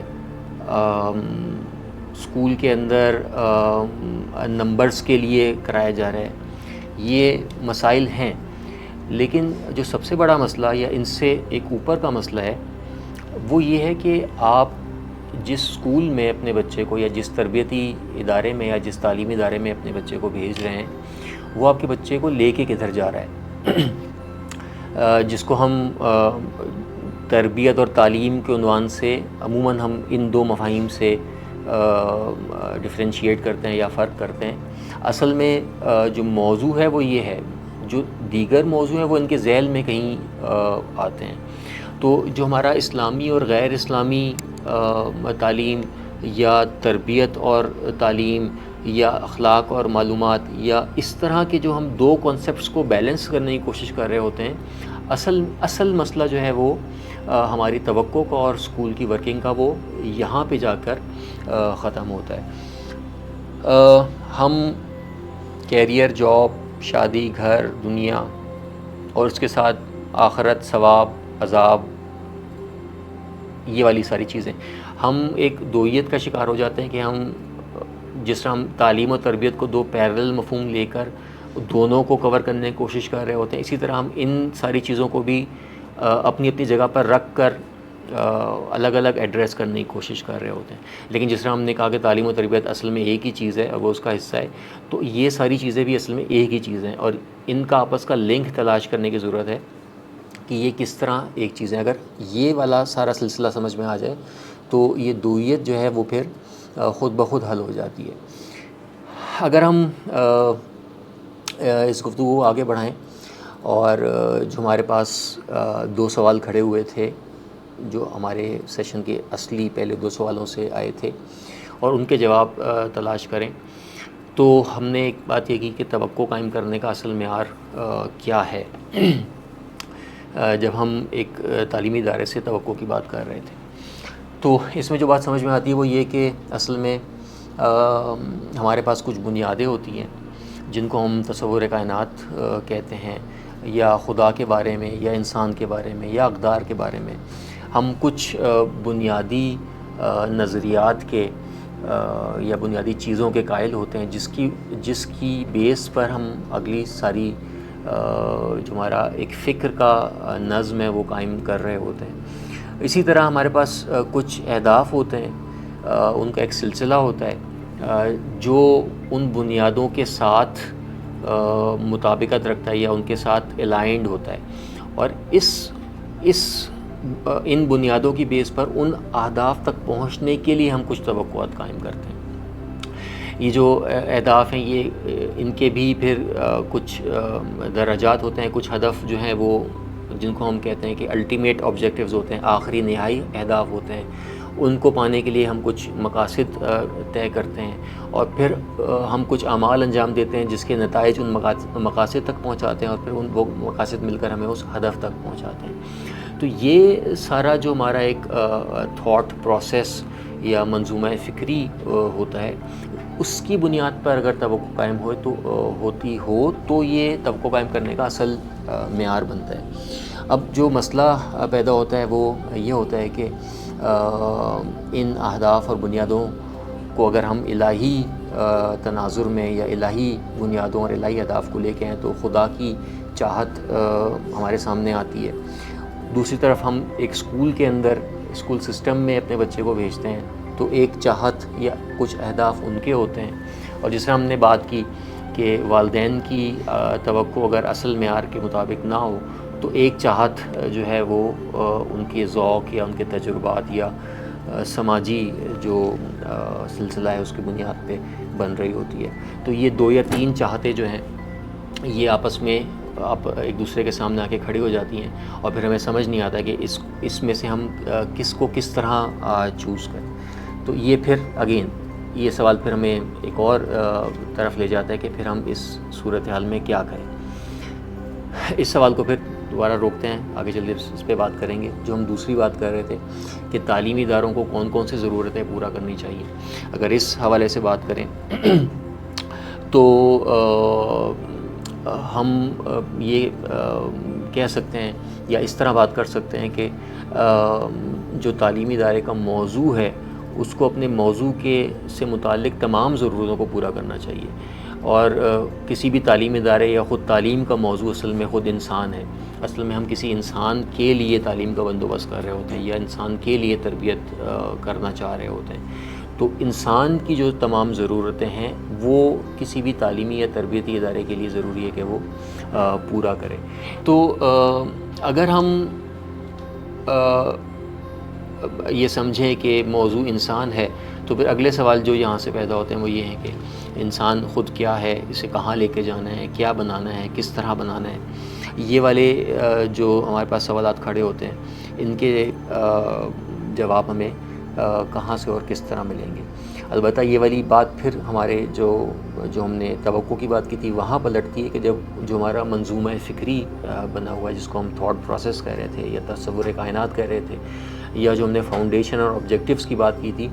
اسکول کے اندر نمبرز کے لیے کرایا جا رہا ہے، یہ مسائل ہیں۔ لیکن جو سب سے بڑا مسئلہ یا ان سے ایک اوپر کا مسئلہ ہے وہ یہ ہے کہ آپ جس اسکول میں اپنے بچے کو یا جس تربیتی ادارے میں یا جس تعلیمی ادارے میں اپنے بچے کو بھیج رہے ہیں وہ آپ کے بچے کو لے کے کدھر جا رہا ہے، جس کو ہم تربیت اور تعلیم کے عنوان سے عموماً ہم ان دو مفاہیم سے ڈفرینشیٹ کرتے ہیں یا فرق کرتے ہیں۔ اصل میں جو موضوع ہے وہ یہ ہے، جو دیگر موضوع ہیں وہ ان کے ذیل میں کہیں آتے ہیں۔ تو جو ہمارا اسلامی اور غیر اسلامی تعلیم یا تربیت اور تعلیم یا اخلاق اور معلومات یا اس طرح کے جو ہم دو کانسیپٹس کو بیلنس کرنے کی کوشش کر رہے ہوتے ہیں، اصل مسئلہ جو ہے وہ ہماری توقع کا اور اسکول کی ورکنگ کا وہ یہاں پہ جا کر ختم ہوتا ہے۔ ہم کیریئر، جاب، شادی، گھر، دنیا اور اس کے ساتھ آخرت، ثواب، عذاب، یہ والی ساری چیزیں، ہم ایک دوئیت کا شکار ہو جاتے ہیں کہ ہم جس طرح ہم تعلیم و تربیت کو دو پیرل مفہوم لے کر دونوں کو کور کرنے کی کوشش کر رہے ہوتے ہیں، اسی طرح ہم ان ساری چیزوں کو بھی اپنی اپنی جگہ پر رکھ کر الگ الگ ایڈریس کرنے کی کوشش کر رہے ہوتے ہیں۔ لیکن جس طرح ہم نے کہا کہ تعلیم و تربیت اصل میں ایک ہی چیز ہے اور وہ اس کا حصہ ہے، تو یہ ساری چیزیں بھی اصل میں ایک ہی چیز ہیں اور ان کا آپس کا لنک تلاش کرنے کی ضرورت ہے کہ یہ کس طرح ایک چیز ہے۔ اگر یہ والا سارا سلسلہ سمجھ میں آ جائے تو یہ دوئیت جو ہے وہ پھر خود بخود حل ہو جاتی ہے۔ اگر ہم اس گفتگو کو آگے بڑھائیں اور جو ہمارے پاس دو سوال کھڑے ہوئے تھے جو ہمارے سیشن کے اصلی پہلے دو سوالوں سے آئے تھے اور ان کے جواب تلاش کریں، تو ہم نے ایک بات یہ کی کہ توقع قائم کرنے کا اصل معیار کیا ہے جب ہم ایک تعلیمی ادارے سے توقع کی بات کر رہے تھے۔ تو اس میں جو بات سمجھ میں آتی ہے وہ یہ کہ اصل میں ہمارے پاس کچھ بنیادیں ہوتی ہیں جن کو ہم تصور کائنات کہتے ہیں، یا خدا کے بارے میں یا انسان کے بارے میں یا اقدار کے بارے میں ہم کچھ بنیادی نظریات کے یا بنیادی چیزوں کے قائل ہوتے ہیں جس کی بیس پر ہم اگلی ساری جو ہمارا ایک فکر کا نظم ہے وہ قائم کر رہے ہوتے ہیں۔ اسی طرح ہمارے پاس کچھ اہداف ہوتے ہیں، ان کا ایک سلسلہ ہوتا ہے جو ان بنیادوں کے ساتھ مطابقت رکھتا ہے یا ان کے ساتھ الائنڈ ہوتا ہے، اور ان بنیادوں کی بیس پر ان اہداف تک پہنچنے کے لیے ہم کچھ توقعات قائم کرتے ہیں۔ یہ جو اہداف ہیں یہ ان کے بھی پھر کچھ درجات ہوتے ہیں، کچھ ہدف جو ہیں وہ جن کو ہم کہتے ہیں کہ الٹیمیٹ آبجیکٹیوز ہوتے ہیں، آخری نہائی اہداف ہوتے ہیں، ان کو پانے کے لیے ہم کچھ مقاصد طے کرتے ہیں اور پھر ہم کچھ اعمال انجام دیتے ہیں جس کے نتائج ان مقاصد تک پہنچاتے ہیں اور پھر وہ مقاصد مل کر ہمیں اس ہدف تک پہنچاتے ہیں۔ تو یہ سارا جو ہمارا ایک تھاٹ پروسیس یا منظومہ فکری ہوتا ہے، اس کی بنیاد پر اگر توقع قائم ہوتی ہو تو یہ توقع قائم کرنے کا اصل معیار بنتا ہے۔ اب جو مسئلہ پیدا ہوتا ہے وہ یہ ہوتا ہے کہ ان اہداف اور بنیادوں کو اگر ہم الہی تناظر میں یا الہی بنیادوں اور الہی اہداف کو لے کے ہیں تو خدا کی چاہت ہمارے سامنے آتی ہے۔ دوسری طرف ہم ایک اسکول کے اندر اسکول سسٹم میں اپنے بچے کو بھیجتے ہیں تو ایک چاہت یا کچھ اہداف ان کے ہوتے ہیں، اور جس طرح ہم نے بات کی کہ والدین کی توقع اگر اصل معیار کے مطابق نہ ہو تو ایک چاہت جو ہے وہ ان کے ذوق یا ان کے تجربات یا سماجی جو سلسلہ ہے اس کی بنیاد پہ بن رہی ہوتی ہے. تو یہ 2 یا 3 چاہتیں جو ہیں یہ آپس میں آپ ایک دوسرے کے سامنے آ کے کھڑی ہو جاتی ہیں اور پھر ہمیں سمجھ نہیں آتا کہ اس میں سے ہم کس کو کس طرح چوز کریں. تو یہ پھر اگین یہ سوال پھر ہمیں ایک اور طرف لے جاتا ہے کہ پھر ہم اس صورتحال میں کیا کریں. اس سوال کو پھر دوبارہ روکتے ہیں, آگے چل کے اس پہ بات کریں گے. جو ہم دوسری بات کر رہے تھے کہ تعلیمی اداروں کو کون کون سی ضرورتیں پورا کرنی چاہیے, اگر اس حوالے سے بات کریں تو ہم یہ کہہ سکتے ہیں یا اس طرح بات کر سکتے ہیں کہ جو تعلیمی ادارے کا موضوع ہے اس کو اپنے موضوع سے متعلق تمام ضرورتوں کو پورا کرنا چاہیے. اور کسی بھی تعلیمی ادارے یا خود تعلیم کا موضوع اصل میں خود انسان ہے. اصل میں ہم کسی انسان کے لیے تعلیم کا بندوبست کر رہے ہوتے ہیں یا انسان کے لیے تربیت کرنا چاہ رہے ہوتے ہیں. تو انسان کی جو تمام ضرورتیں ہیں وہ کسی بھی تعلیمی یا تربیتی ادارے کے لیے ضروری ہے کہ وہ پورا کرے. تو اگر ہم یہ سمجھیں کہ موضوع انسان ہے تو پھر اگلے سوال جو یہاں سے پیدا ہوتے ہیں وہ یہ ہیں کہ انسان خود کیا ہے, اسے کہاں لے کے جانا ہے, کیا بنانا ہے, کس طرح بنانا ہے. یہ والے جو ہمارے پاس سوالات کھڑے ہوتے ہیں ان کے جواب ہمیں کہاں سے اور کس طرح ملیں گے. البتہ یہ والی بات پھر ہمارے جو ہم نے توقع کی بات کی تھی وہاں پلٹتی ہے کہ جب جو ہمارا منظومہ فکری بنا ہوا ہے جس کو ہم تھاٹ پروسیس کہہ رہے تھے یا تصور کائنات کہہ رہے تھے, یا جو ہم نے فاؤنڈیشن اور آبجیکٹیوز کی بات کی تھی,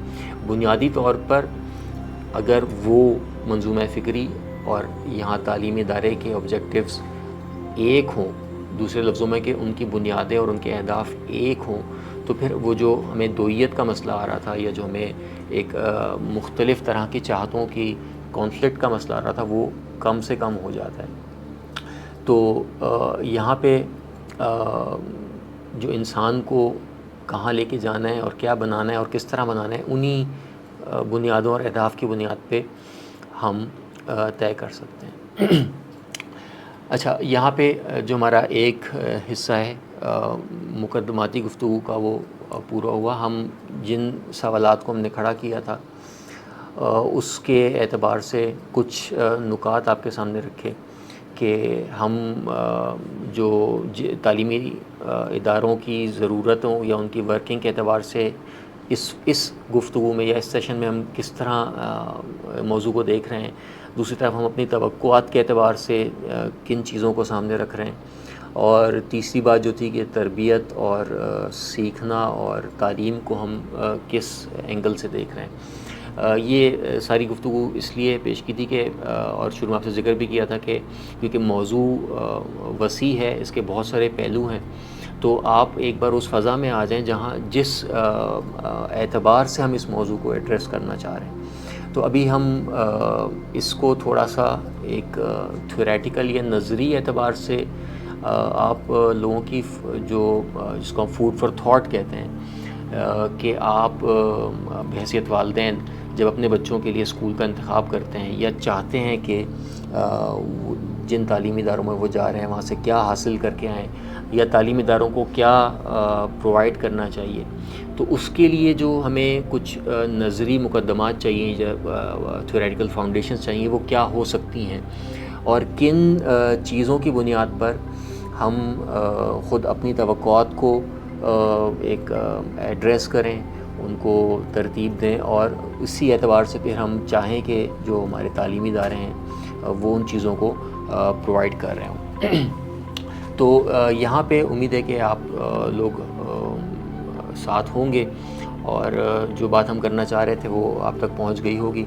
بنیادی طور پر اگر وہ منظومہ فکری اور یہاں تعلیمی ادارے کے آبجیکٹیوز ایک ہوں, دوسرے لفظوں میں کہ ان کی بنیادیں اور ان کے اہداف ایک ہوں, تو پھر وہ جو ہمیں دوئیت کا مسئلہ آ رہا تھا یا جو ہمیں ایک مختلف طرح کی چاہتوں کی کانفلکٹ کا مسئلہ آ رہا تھا وہ کم سے کم ہو جاتا ہے. تو یہاں پہ جو انسان کو کہاں لے کے جانا ہے اور کیا بنانا ہے اور کس طرح بنانا ہے انہی بنیادوں اور اہداف کی بنیاد پہ ہم طے کر سکتے ہیں. اچھا, یہاں پہ جو ہمارا ایک حصہ ہے مقدماتی گفتگو کا وہ پورا ہوا. ہم جن سوالات کو ہم نے کھڑا کیا تھا اس کے اعتبار سے کچھ نکات آپ کے سامنے رکھے کہ ہم جو تعلیمی اداروں کی ضرورتوں یا ان کی ورکنگ کے اعتبار سے اس گفتگو میں یا اس سیشن میں ہم کس طرح موضوع کو دیکھ رہے ہیں. دوسری طرف ہم اپنی توقعات کے اعتبار سے کن چیزوں کو سامنے رکھ رہے ہیں. اور تیسری بات جو تھی کہ تربیت اور سیکھنا اور تعلیم کو ہم کس اینگل سے دیکھ رہے ہیں. یہ ساری گفتگو اس لیے پیش کی تھی کہ اور شروع میں آپ سے ذکر بھی کیا تھا کہ کیونکہ موضوع وسیع ہے, اس کے بہت سارے پہلو ہیں, تو آپ ایک بار اس فضا میں آ جائیں جہاں جس اعتبار سے ہم اس موضوع کو ایڈریس کرنا چاہ رہے ہیں. تو ابھی ہم اس کو تھوڑا سا ایک تھیوریٹیکل یا نظری اعتبار سے آپ لوگوں کی جو جس کو ہم فوڈ فار تھاٹ کہتے ہیں کہ آپ بحیثیت والدین جب اپنے بچوں کے لیے اسکول کا انتخاب کرتے ہیں یا چاہتے ہیں کہ جن تعلیمی اداروں میں وہ جا رہے ہیں وہاں سے کیا حاصل کر کے آئیں یا تعلیمی اداروں کو کیا پرووائڈ کرنا چاہیے, تو اس کے لیے جو ہمیں کچھ نظری مقدمات چاہیے یا تھیوریٹیکل فاؤنڈیشنز چاہیے وہ کیا ہو سکتی ہیں اور کن چیزوں کی بنیاد پر ہم خود اپنی توقعات کو ایک ایڈریس کریں, ان کو ترتیب دیں اور اسی اعتبار سے پھر ہم چاہیں کہ جو ہمارے تعلیمی ادارے ہیں وہ ان چیزوں کو پرووائڈ کر رہے ہوں. تو یہاں پہ امید ہے کہ آپ لوگ ساتھ ہوں گے اور جو بات ہم کرنا چاہ رہے تھے وہ آپ تک پہنچ گئی ہوگی,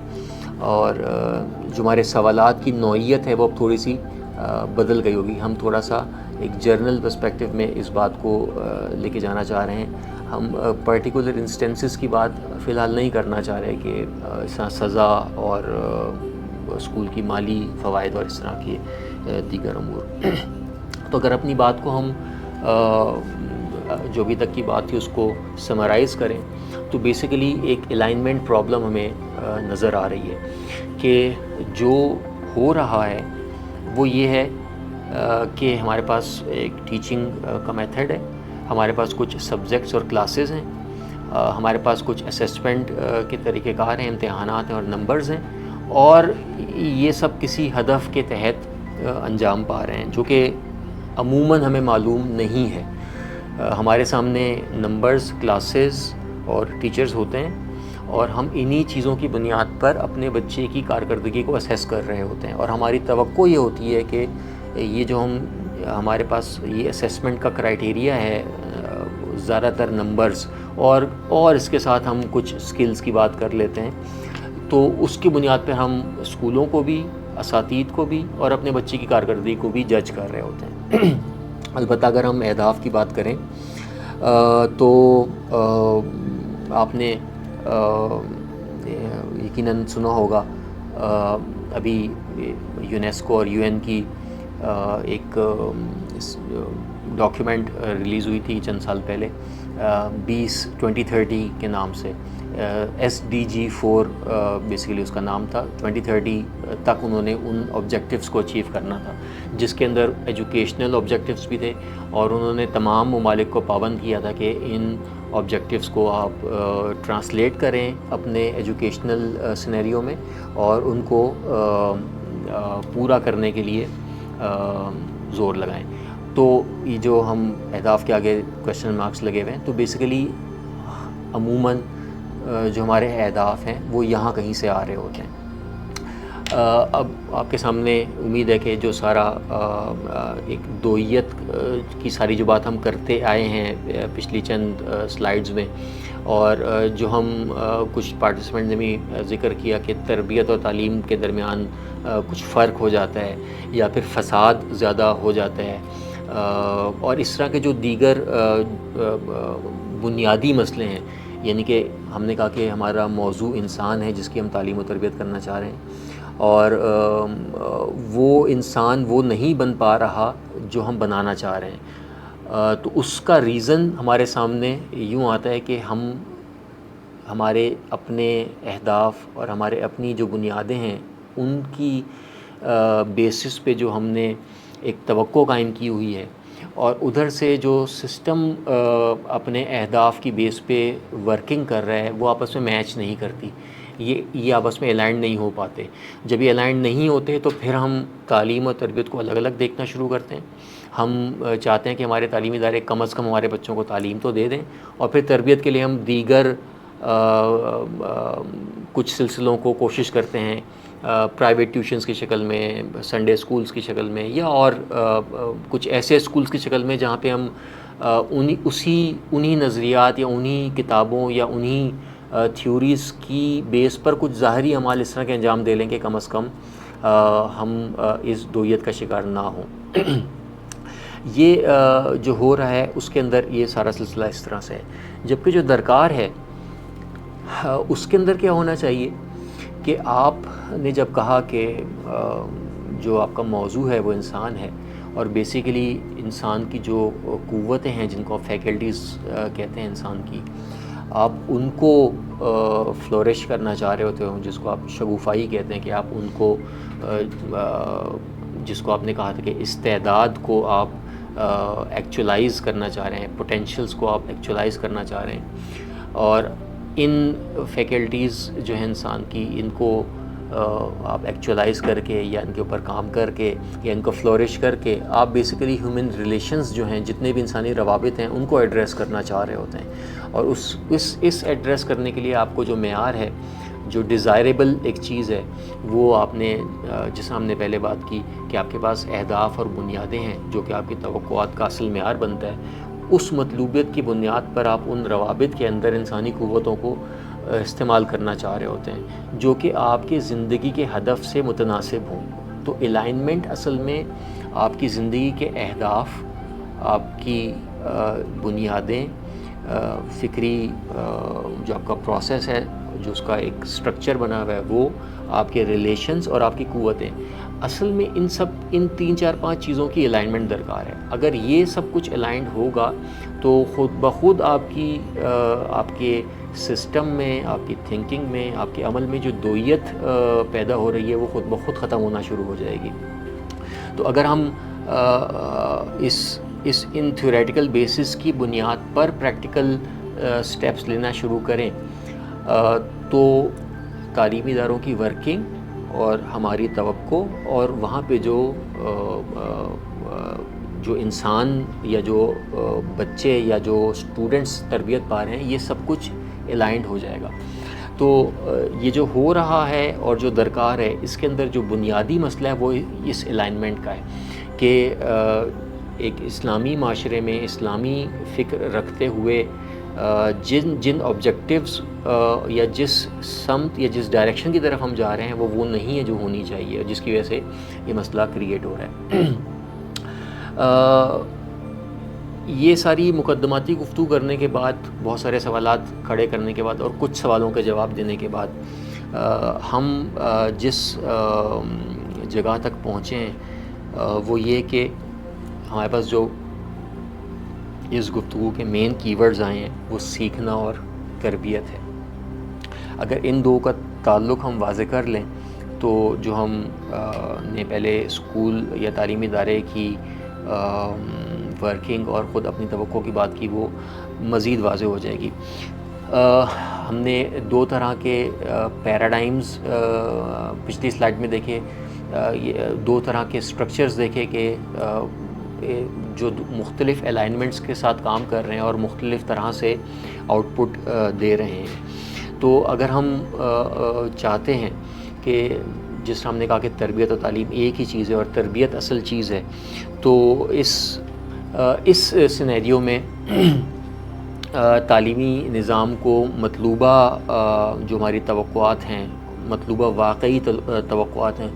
اور جو ہمارے سوالات کی نوعیت ہے وہ اب تھوڑی سی بدل گئی ہوگی. ہم تھوڑا سا ایک جرنل پرسپیکٹو میں اس بات کو لے کے جانا چاہ رہے ہیں. ہم پرٹیکولر انسٹنسز کی بات فی الحال نہیں کرنا چاہ رہے کہ سزا اور اسکول کی مالی فوائد اور اس طرح کے دیگر امور. تو اگر اپنی بات کو ہم جو ابھی تک کی بات تھی اس کو سمرائز کریں تو بیسیکلی ایک الائنمنٹ پرابلم ہمیں نظر آ رہی ہے کہ جو ہو رہا ہے وہ یہ ہے کہ ہمارے پاس ایک ٹیچنگ کا میتھڈ ہے، ہمارے پاس کچھ سبجیکٹس اور کلاسز ہیں، ہمارے پاس کچھ اسیسمنٹ کے طریقہ کار ہیں، امتحانات ہیں اور نمبرز ہیں، اور یہ سب کسی ہدف کے تحت انجام پا رہے ہیں جو کہ عموماً ہمیں معلوم نہیں ہے۔ ہمارے سامنے نمبرز، کلاسز اور ٹیچرز ہوتے ہیں، اور ہم انہی چیزوں کی بنیاد پر اپنے بچے کی کارکردگی کو اسیس کر رہے ہوتے ہیں، اور ہماری توقع یہ ہوتی ہے کہ یہ جو ہمارے پاس یہ اسیسمنٹ کا کرائیٹیریا ہے، زیادہ تر نمبرز اور اس کے ساتھ ہم کچھ سکلز کی بات کر لیتے ہیں، تو اس کی بنیاد پہ ہم اسکولوں کو بھی، اساتید کو بھی اور اپنے بچے کی کارکردگی کو بھی جج کر رہے ہوتے ہیں۔ البتہ اگر ہم اہداف کی بات کریں تو آپ نے یقیناً سنا ہوگا، ابھی یونیسکو اور یو این کی ایک ڈاکیومنٹ ریلیز ہوئی تھی چند سال پہلے 2030 کے نام سے، SDG4 بیسیکلی اس کا نام تھا۔ 2030 تک انہوں نے ان آبجیکٹیوز کو اچیو کرنا تھا، جس کے اندر ایجوکیشنل آبجیکٹیوز بھی تھے، اور انہوں نے تمام ممالک کو پابند کیا تھا کہ ان آبجیکٹیوز کو آپ ٹرانسلیٹ کریں اپنے ایجوکیشنل سینیریو میں، اور ان کو پورا کرنے کے لیے زور لگائیں۔ تو یہ جو ہم اہداف کے آگے کویشچن مارکس لگے ہوئے ہیں، تو بیسیکلی عموماً جو ہمارے اہداف ہیں وہ یہاں کہیں سے آ رہے ہوتے ہیں۔ اب آپ کے سامنے امید ہے کہ جو سارا ایک دوئیت کی ساری جو بات ہم کرتے آئے ہیں پچھلی چند سلائیڈز میں، اور جو ہم کچھ پارٹیسپینٹ نے بھی ذکر کیا کہ تربیت اور تعلیم کے درمیان کچھ فرق ہو جاتا ہے یا پھر فساد زیادہ ہو جاتا ہے، اور اس طرح کے جو دیگر بنیادی مسئلے ہیں، یعنی کہ ہم نے کہا کہ ہمارا موضوع انسان ہے جس کی ہم تعلیم و تربیت کرنا چاہ رہے ہیں، اور وہ انسان وہ نہیں بن پا رہا جو ہم بنانا چاہ رہے ہیں، تو اس کا ریزن ہمارے سامنے یوں آتا ہے کہ ہمارے اپنے اہداف اور ہمارے اپنی جو بنیادیں ہیں ان کی بیسس پہ جو ہم نے ایک توقع قائم کی ہوئی ہے، اور ادھر سے جو سسٹم اپنے اہداف کی بیس پہ ورکنگ کر رہا ہے وہ آپس میں میچ نہیں کرتی، یہ آپس میں الائنڈ نہیں ہو پاتے۔ جب یہ الائنڈ نہیں ہوتے تو پھر ہم تعلیم اور تربیت کو الگ الگ دیکھنا شروع کرتے ہیں۔ ہم چاہتے ہیں کہ ہمارے تعلیمی ادارے کم از کم ہمارے بچوں کو تعلیم تو دے دیں، اور پھر تربیت کے لیے ہم دیگر کچھ سلسلوں کو کوشش کرتے ہیں پرائیویٹ ٹیوشنز کی شکل میں، سنڈے اسکولز کی شکل میں، یا اور کچھ ایسے اسکولز کی شکل میں جہاں پہ ہم انہی نظریات یا انہی کتابوں یا انہی تھیوریز کی بیس پر کچھ ظاہری اعمال اس طرح کے انجام دے لیں کہ کم از کم ہم اس دوئیت کا شکار نہ ہوں۔ یہ جو ہو رہا ہے اس کے اندر یہ سارا سلسلہ اس طرح سے ہے، جبکہ جو درکار ہے اس کے اندر کیا ہونا چاہیے کہ آپ نے جب کہا کہ جو آپ کا موضوع ہے وہ انسان ہے، اور بیسیکلی انسان کی جو قوتیں ہیں جن کو آپ فیکلٹیز کہتے ہیں انسان کی، آپ ان کو فلورش کرنا چاہ رہے ہوتے ہو، جس کو آپ شگوفائی کہتے ہیں، کہ آپ ان کو جس کو آپ نے کہا تھا کہ استعداد کو آپ ایکچولائز کرنا چاہ رہے ہیں، پوٹینشیلز کو آپ ایکچولائز کرنا چاہ رہے ہیں، اور ان فیکلٹیز جو ہیں انسان کی، ان کو آپ ایکچولائز کر کے یا ان کے اوپر کام کر کے یا ان کو فلورش کر کے آپ بیسیکلی ہیومن ریلیشنز جو ہیں، جتنے بھی انسانی روابط ہیں، ان کو ایڈریس کرنا چاہ رہے ہوتے ہیں، اور اس ایڈریس کرنے کے لیے آپ کو جو معیار ہے، جو ڈیزائریبل ایک چیز ہے، وہ آپ نے جس ہم نے پہلے بات کی کہ آپ کے پاس اہداف اور بنیادیں ہیں جو کہ آپ کی توقعات کا اصل معیار بنتا ہے، اس مطلوبیت کی بنیاد پر آپ ان روابط کے اندر انسانی قوتوں کو استعمال کرنا چاہ رہے ہوتے ہیں جو کہ آپ کی زندگی کے ہدف سے متناسب ہوں۔ تو الائنمنٹ اصل میں آپ کی زندگی کے اہداف، آپ کی بنیادیں، فکری جو آپ کا پروسیس ہے، جو اس کا ایک سٹرکچر بنا ہوا ہے، وہ آپ کے ریلیشنز اور آپ کی قوتیں، اصل میں ان 3-4-5 چیزوں کی الائنمنٹ درکار ہے. اگر یہ سب کچھ الائنڈ ہوگا تو خود بخود آپ کے سسٹم میں، آپ کی تھنکنگ میں، آپ کے عمل میں جو دوئیت پیدا ہو رہی ہے وہ خود بخود ختم ہونا شروع ہو جائے گی. تو اگر ہم ان تھیوریٹیکل بیسس کی بنیاد پر پریکٹیکل سٹیپس لینا شروع کریں تو تعلیمی اداروں کی ورکنگ اور ہماری توقع اور وہاں پہ جو انسان یا جو بچے یا جو اسٹوڈنٹس تربیت پا رہے ہیں یہ سب کچھ الائنڈ ہو جائے گا. تو یہ جو ہو رہا ہے اور جو درکار ہے اس کے اندر جو بنیادی مسئلہ ہے وہ اس الائنمنٹ کا ہے کہ ایک اسلامی معاشرے میں اسلامی فکر رکھتے ہوئے جن آبجیکٹیوز یا جس سمت یا جس ڈائریکشن کی طرف ہم جا رہے ہیں وہ نہیں ہے جو ہونی چاہیے، جس کی وجہ سے یہ مسئلہ کریٹ ہو رہا ہے. یہ ساری مقدماتی گفتگو کرنے کے بعد، بہت سارے سوالات کھڑے کرنے کے بعد اور کچھ سوالوں کے جواب دینے کے بعد ہم جس جگہ تک پہنچے ہیں وہ یہ کہ ہمارے پاس جو اس گفتگو کے مین کی ورڈز آئے ہیں وہ سیکھنا اور تربیت ہے. اگر ان دو کا تعلق ہم واضح کر لیں تو جو ہم نے پہلے اسکول یا تعلیمی ادارے کی ورکنگ اور خود اپنی توقع کی بات کی وہ مزید واضح ہو جائے گی. ہم نے 2 طرح کے پیراڈائمز پچھلی سلائیڈ میں دیکھے، 2 طرح کے سٹرکچرز دیکھے کہ جو مختلف الائنمنٹس کے ساتھ کام کر رہے ہیں اور مختلف طرح سے آؤٹ پٹ دے رہے ہیں. تو اگر ہم چاہتے ہیں کہ جس طرح ہم نے کہا کہ تربیت اور تعلیم ایک ہی چیز ہے اور تربیت اصل چیز ہے، تو اس سینیریو میں تعلیمی نظام کو مطلوبہ جو ہماری توقعات ہیں، مطلوبہ واقعی توقعات ہیں،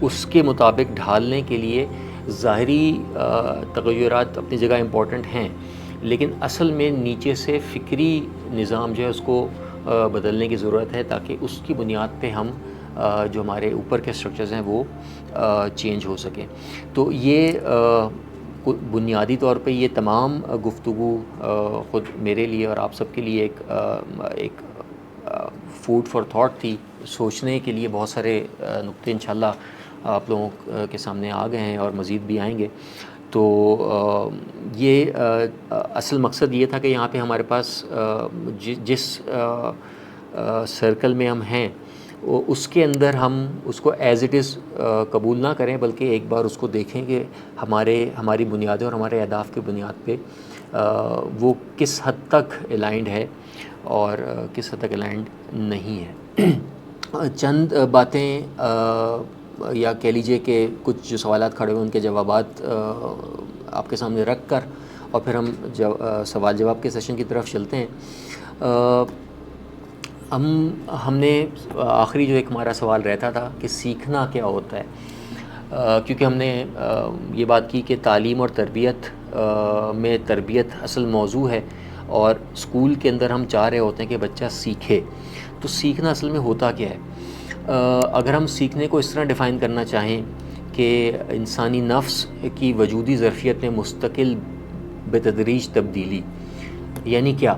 اس کے مطابق ڈھالنے کے لیے ظاہری تغیرات اپنی جگہ امپورٹنٹ ہیں، لیکن اصل میں نیچے سے فکری نظام جو ہے اس کو بدلنے کی ضرورت ہے تاکہ اس کی بنیاد پہ ہم جو ہمارے اوپر کے سٹرکچرز ہیں وہ چینج ہو سکیں. تو یہ بنیادی طور پہ یہ تمام گفتگو خود میرے لیے اور آپ سب کے لیے ایک فوڈ فار تھاٹ تھی. سوچنے کے لیے بہت سارے نقطے انشاءاللہ آپ لوگوں کے سامنے آ گئے ہیں اور مزید بھی آئیں گے. تو یہ اصل مقصد یہ تھا کہ یہاں پہ ہمارے پاس جس سرکل میں ہم ہیں اس کے اندر ہم اس کو ایز اٹ از قبول نہ کریں، بلکہ ایک بار اس کو دیکھیں کہ ہماری بنیادیں اور ہمارے اہداف کی بنیاد پہ وہ کس حد تک الائنڈ ہے اور کس حد تک الائنڈ نہیں ہے. چند باتیں یا کہہ لیجئے کہ کچھ جو سوالات کھڑے ہوئے ان کے جوابات آپ کے سامنے رکھ کر اور پھر ہم سوال جواب کے سیشن کی طرف چلتے ہیں. ہم نے آخری جو ایک ہمارا سوال رہتا تھا کہ سیکھنا کیا ہوتا ہے، کیونکہ ہم نے یہ بات کی کہ تعلیم اور تربیت میں تربیت اصل موضوع ہے اور اسکول کے اندر ہم چاہ رہے ہوتے ہیں کہ بچہ سیکھے. تو سیکھنا اصل میں ہوتا کیا ہے؟ اگر ہم سیکھنے کو اس طرح ڈیفائن کرنا چاہیں کہ انسانی نفس کی وجودی ظرفیت میں مستقل بتدریج تبدیلی، یعنی کیا؟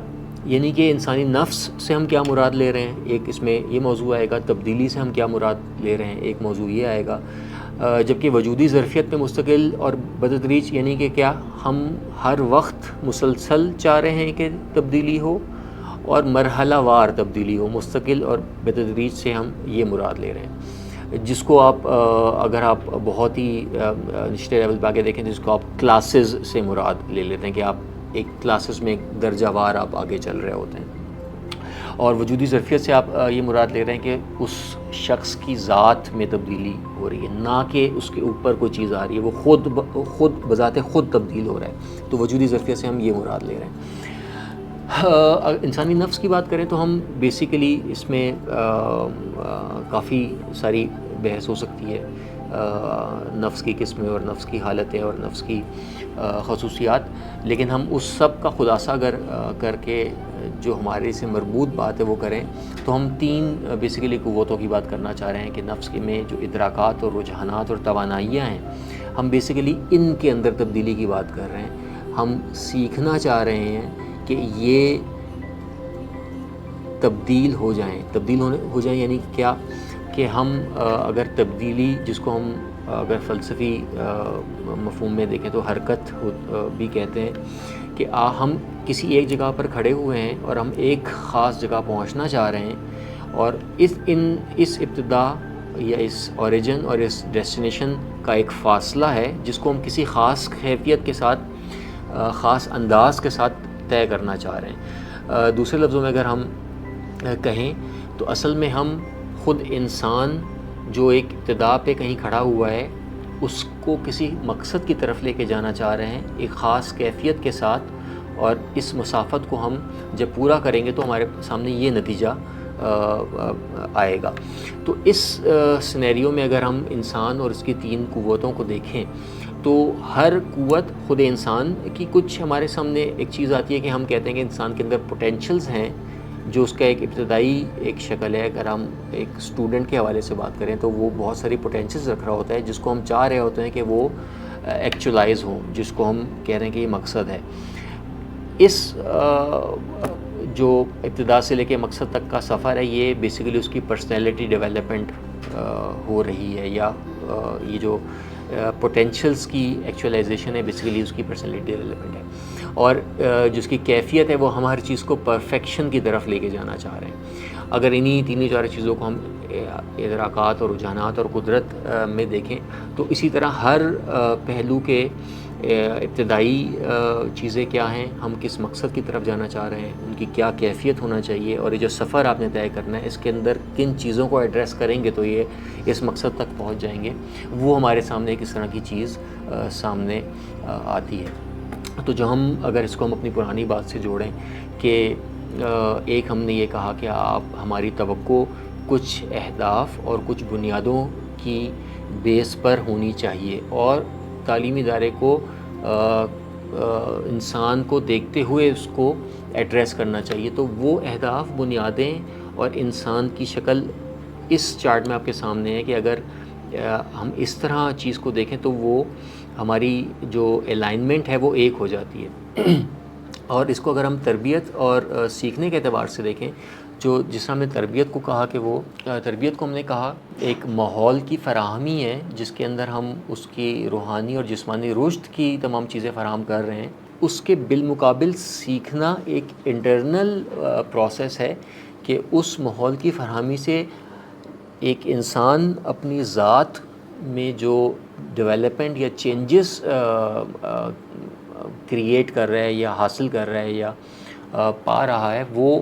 یعنی کہ انسانی نفس سے ہم کیا مراد لے رہے ہیں، ایک اس میں یہ موضوع آئے گا. تبدیلی سے ہم کیا مراد لے رہے ہیں، ایک موضوع یہ آئے گا. جبکہ وجودی ظرفیت میں مستقل اور بتدریج یعنی کہ کیا ہم ہر وقت مسلسل چاہ رہے ہیں کہ تبدیلی ہو اور مرحلہ وار تبدیلی ہو. مستقل اور بتدریج سے ہم یہ مراد لے رہے ہیں، جس کو آپ اگر آپ بہت ہی نچلے لیول پہ آگے دیکھیں تو جس کو آپ کلاسز سے مراد لے لیتے ہیں کہ آپ ایک کلاسز میں درجہ وار آپ آگے چل رہے ہوتے ہیں. اور وجودی ظرفیت سے آپ یہ مراد لے رہے ہیں کہ اس شخص کی ذات میں تبدیلی ہو رہی ہے، نہ کہ اس کے اوپر کوئی چیز آ رہی ہے، وہ خود بذات خود تبدیل ہو رہا ہے. تو وجودی ظرفیت سے ہم یہ مراد لے رہے ہیں. انسانی نفس کی بات کریں تو ہم بیسیکلی اس میں کافی ساری بحث ہو سکتی ہے نفس کی قسمیں اور نفس کی حالتیں اور نفس کی خصوصیات، لیکن ہم اس سب کا خلاصہ اگر کر کے جو ہمارے سے مربوط بات ہے وہ کریں تو ہم 3 بیسیکلی قوتوں کی بات کرنا چاہ رہے ہیں کہ نفس میں جو ادراکات اور رجحانات اور توانائیاں ہیں، ہم بیسیکلی ان کے اندر تبدیلی کی بات کر رہے ہیں۔ ہم سیکھنا چاہ رہے ہیں کہ یہ تبدیل ہو جائیں یعنی کیا کہ ہم اگر تبدیلی جس کو ہم اگر فلسفی مفہوم میں دیکھیں تو حرکت بھی کہتے ہیں کہ ہم کسی ایک جگہ پر کھڑے ہوئے ہیں اور ہم ایک خاص جگہ پہنچنا چاہ رہے ہیں، اور اس ابتدا یا اس اوریجن اور اس ڈیسٹینیشن کا ایک فاصلہ ہے جس کو ہم کسی خاص کیفیت کے ساتھ خاص انداز کے ساتھ طے کرنا چاہ رہے ہیں۔ دوسرے لفظوں میں اگر ہم کہیں تو اصل میں ہم خود انسان جو ایک ابتدا پہ کہیں کھڑا ہوا ہے اس کو کسی مقصد کی طرف لے کے جانا چاہ رہے ہیں ایک خاص کیفیت کے ساتھ، اور اس مسافت کو ہم جب پورا کریں گے تو ہمارے سامنے یہ نتیجہ آئے گا۔ تو اس سینیریو میں اگر ہم انسان اور اس کی 3 قوتوں کو دیکھیں تو ہر قوت خود انسان کی کچھ ہمارے سامنے ایک چیز آتی ہے کہ ہم کہتے ہیں کہ انسان کے اندر پوٹینشلز ہیں جو اس کا ایک ابتدائی ایک شکل ہے۔ اگر ہم ایک اسٹوڈنٹ کے حوالے سے بات کریں تو وہ بہت ساری پوٹینشلز رکھ رہا ہوتا ہے جس کو ہم چاہ رہے ہوتے ہیں کہ وہ ایکچولائز ہوں، جس کو ہم کہہ رہے ہیں کہ یہ مقصد ہے۔ اس جو ابتدا سے لے کے مقصد تک کا سفر ہے یہ بیسیکلی اس کی پرسنالٹی ڈیولپمنٹ ہو رہی ہے، یا یہ جو پوٹینشلز کی ایکچولائزیشن ہے بیسیکلی اس کی پرسنالٹی ڈیولپمنٹ ہے، اور جس کی کیفیت ہے وہ ہم ہر چیز کو پرفیکشن کی طرف لے کے جانا چاہ رہے ہیں۔ اگر انہی 3 چیزوں کو ہم ادراکات اور رجحانات اور قدرت میں دیکھیں تو اسی طرح ہر پہلو کے ابتدائی چیزیں کیا ہیں، ہم کس مقصد کی طرف جانا چاہ رہے ہیں، ان کی کیا کیفیت ہونا چاہیے، اور یہ جو سفر آپ نے طے کرنا ہے اس کے اندر کن چیزوں کو ایڈریس کریں گے تو یہ اس مقصد تک پہنچ جائیں گے، وہ ہمارے سامنے کس طرح کی چیز سامنے آتی ہے۔ تو جو ہم اگر اس کو ہم اپنی پرانی بات سے جوڑیں کہ ایک ہم نے یہ کہا کہ ہماری توقع کچھ اہداف اور کچھ بنیادوں کی بیس پر ہونی چاہیے، اور تعلیمی ادارے کو انسان کو دیکھتے ہوئے اس کو ایڈریس کرنا چاہیے۔ تو وہ اہداف، بنیادیں اور انسان کی شکل اس چارٹ میں آپ کے سامنے ہے کہ اگر ہم اس طرح چیز کو دیکھیں تو وہ ہماری جو الائنمنٹ ہے وہ ایک ہو جاتی ہے۔ اور اس کو اگر ہم تربیت اور سیکھنے کے اعتبار سے دیکھیں، جس طرح ہم نے تربیت کو کہا کہ وہ تربیت کو ہم نے کہا ایک ماحول کی فراہمی ہے جس کے اندر ہم اس کی روحانی اور جسمانی رشد کی تمام چیزیں فراہم کر رہے ہیں، اس کے بالمقابل سیکھنا ایک انٹرنل پروسیس ہے کہ اس ماحول کی فراہمی سے ایک انسان اپنی ذات میں جو ڈیولپمنٹ یا چینجز کریٹ کر رہا ہے یا حاصل کر رہا ہے یا پا رہا ہے، وہ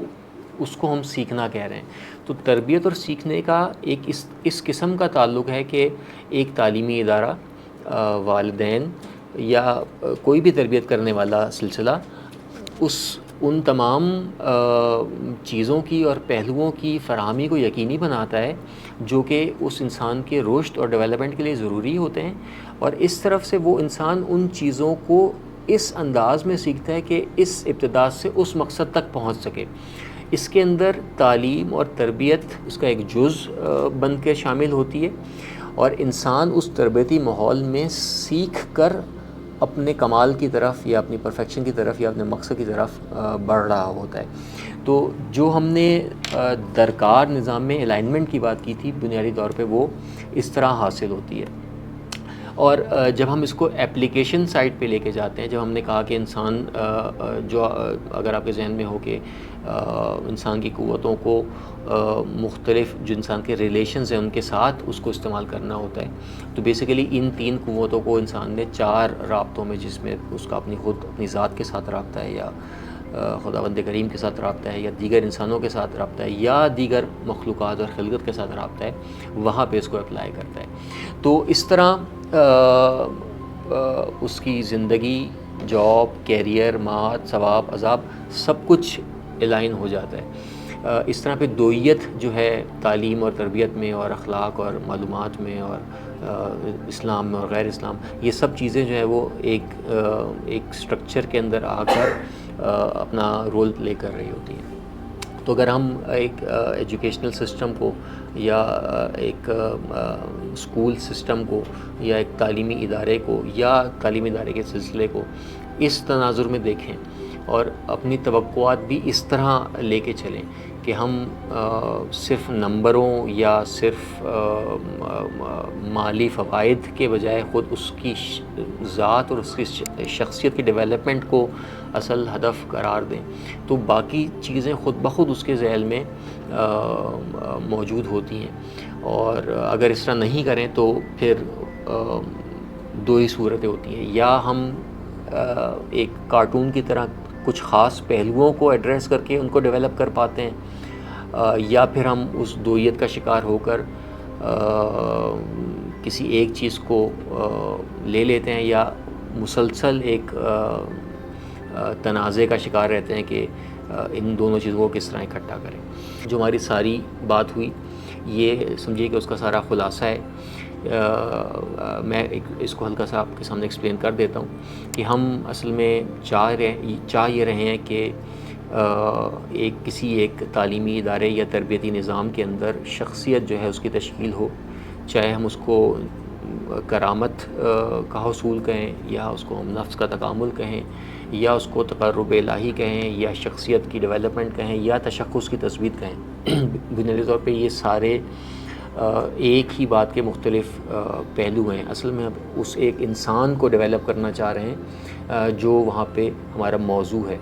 اس کو ہم سیکھنا کہہ رہے ہیں۔ تو تربیت اور سیکھنے کا ایک اس قسم کا تعلق ہے کہ ایک تعلیمی ادارہ، والدین یا کوئی بھی تربیت کرنے والا سلسلہ ان تمام چیزوں کی اور پہلوؤں کی فراہمی کو یقینی بناتا ہے جو کہ اس انسان کے رشد اور ڈیولپمنٹ کے لیے ضروری ہوتے ہیں، اور اس طرف سے وہ انسان ان چیزوں کو اس انداز میں سیکھتا ہے کہ اس ابتدا سے اس مقصد تک پہنچ سکے۔ اس کے اندر تعلیم اور تربیت اس کا ایک جز بن کے شامل ہوتی ہے، اور انسان اس تربیتی ماحول میں سیکھ کر اپنے کمال کی طرف یا اپنی پرفیکشن کی طرف یا اپنے مقصد کی طرف بڑھ رہا ہوتا ہے۔ تو جو ہم نے درکار نظام میں الائنمنٹ کی بات کی تھی بنیادی طور پہ وہ اس طرح حاصل ہوتی ہے۔ اور جب ہم اس کو اپلیکیشن سائٹ پہ لے کے جاتے ہیں، جب ہم نے کہا کہ انسان جو اگر آپ کے ذہن میں ہو کہ انسان کی قوتوں کو مختلف جو انسان کے ریلیشنز ہیں ان کے ساتھ اس کو استعمال کرنا ہوتا ہے، تو بیسیکلی ان 3 قوتوں کو انسان نے 4 رابطوں میں، جس میں اس کا اپنی ذات کے ساتھ رابطہ ہے، یا خداوند کریم کے ساتھ رابطہ ہے، یا دیگر انسانوں کے ساتھ رابطہ ہے، یا دیگر مخلوقات اور خلقت کے ساتھ رابطہ ہے، وہاں پہ اس کو اپلائی کرتا ہے۔ تو اس طرح اس کی زندگی، جاب، کیریئر، مات، ثواب، عذاب سب کچھ الائن ہو جاتا ہے۔ اس طرح پہ دوئیت جو ہے تعلیم اور تربیت میں اور اخلاق اور معلومات میں اور اسلام میں اور غیر اسلام، یہ سب چیزیں جو ہے وہ ایک سٹرکچر کے اندر آ کر اپنا رول پلے کر رہی ہوتی ہیں. تو اگر ہم ایک ایجوکیشنل سسٹم کو یا ایک اسکول سسٹم کو یا ایک تعلیمی ادارے کو یا تعلیمی ادارے کے سلسلے کو اس تناظر میں دیکھیں اور اپنی توقعات بھی اس طرح لے کے چلیں کہ ہم صرف نمبروں یا صرف مالی فوائد کے بجائے خود اس کی ذات اور اس کی شخصیت کی ڈیولپمنٹ کو اصل ہدف قرار دیں، تو باقی چیزیں خود بخود اس کے ذیل میں موجود ہوتی ہیں. اور اگر اس طرح نہیں کریں تو پھر دو ہی صورتیں ہوتی ہیں، یا ہم ایک کارٹون کی طرح کچھ خاص پہلوؤں کو ایڈریس کر کے ان کو ڈیولپ کر پاتے ہیں، یا پھر ہم اس دوئیت کا شکار ہو کر کسی ایک چیز کو لے لیتے ہیں یا مسلسل ایک تنازع کا شکار رہتے ہیں کہ ان دونوں چیزوں کو کس طرح اکٹھا کریں. جو ہماری ساری بات ہوئی یہ سمجھیے کہ اس کا سارا خلاصہ ہے. میں اس کو ہلکا سا آپ کے سامنے ایکسپلین کر دیتا ہوں کہ ہم اصل میں چاہ یہ رہے ہیں کہ کسی ایک تعلیمی ادارے یا تربیتی نظام کے اندر شخصیت جو ہے اس کی تشکیل ہو، چاہے ہم اس کو کرامت کا حصول کہیں یا اس کو ہم نفس کا تکامل کہیں یا اس کو تقرب الہی کہیں یا شخصیت کی ڈیولپمنٹ کہیں یا تشخص کی تثبیت کہیں. بنیادی طور پہ یہ سارے ایک ہی بات کے مختلف پہلو ہیں. اصل میں اب اس ایک انسان کو ڈیولپ کرنا چاہ رہے ہیں جو وہاں پہ ہمارا موضوع ہے،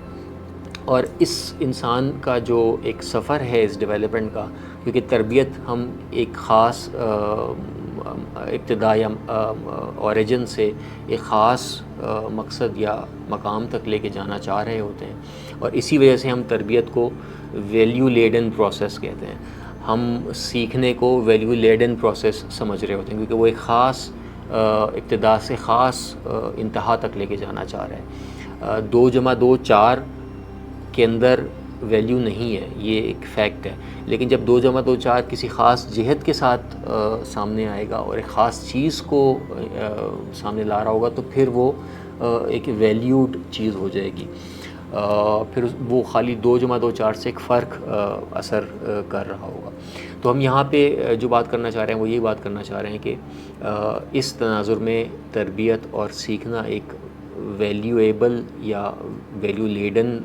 اور اس انسان کا جو ایک سفر ہے اس ڈیولپمنٹ کا، کیونکہ تربیت ہم ایک خاص ابتدا یا اوریجن سے ایک خاص مقصد یا مقام تک لے کے جانا چاہ رہے ہوتے ہیں، اور اسی وجہ سے ہم تربیت کو ویلیو لیڈن پروسیس کہتے ہیں. ہم سیکھنے کو ویلیو لیڈن پروسیس سمجھ رہے ہوتے ہیں کیونکہ وہ ایک خاص ابتدا سے خاص انتہا تک لے کے جانا چاہ رہے ہیں. 2+2 4 کے اندر ویلیو نہیں ہے، یہ ایک فیکٹ ہے، لیکن جب 2+2 4 کسی خاص جہت کے ساتھ سامنے آئے گا اور ایک خاص چیز کو سامنے لا رہا ہوگا تو پھر وہ ایک ویلیوڈ چیز ہو جائے گی. پھر وہ خالی 2+2 4 سے ایک فرق اثر کر رہا ہوگا. تو ہم یہاں پہ جو بات کرنا چاہ رہے ہیں وہ یہ بات کرنا چاہ رہے ہیں کہ اس تناظر میں تربیت اور سیکھنا ایک ویلیویبل یا ویلیو لیڈن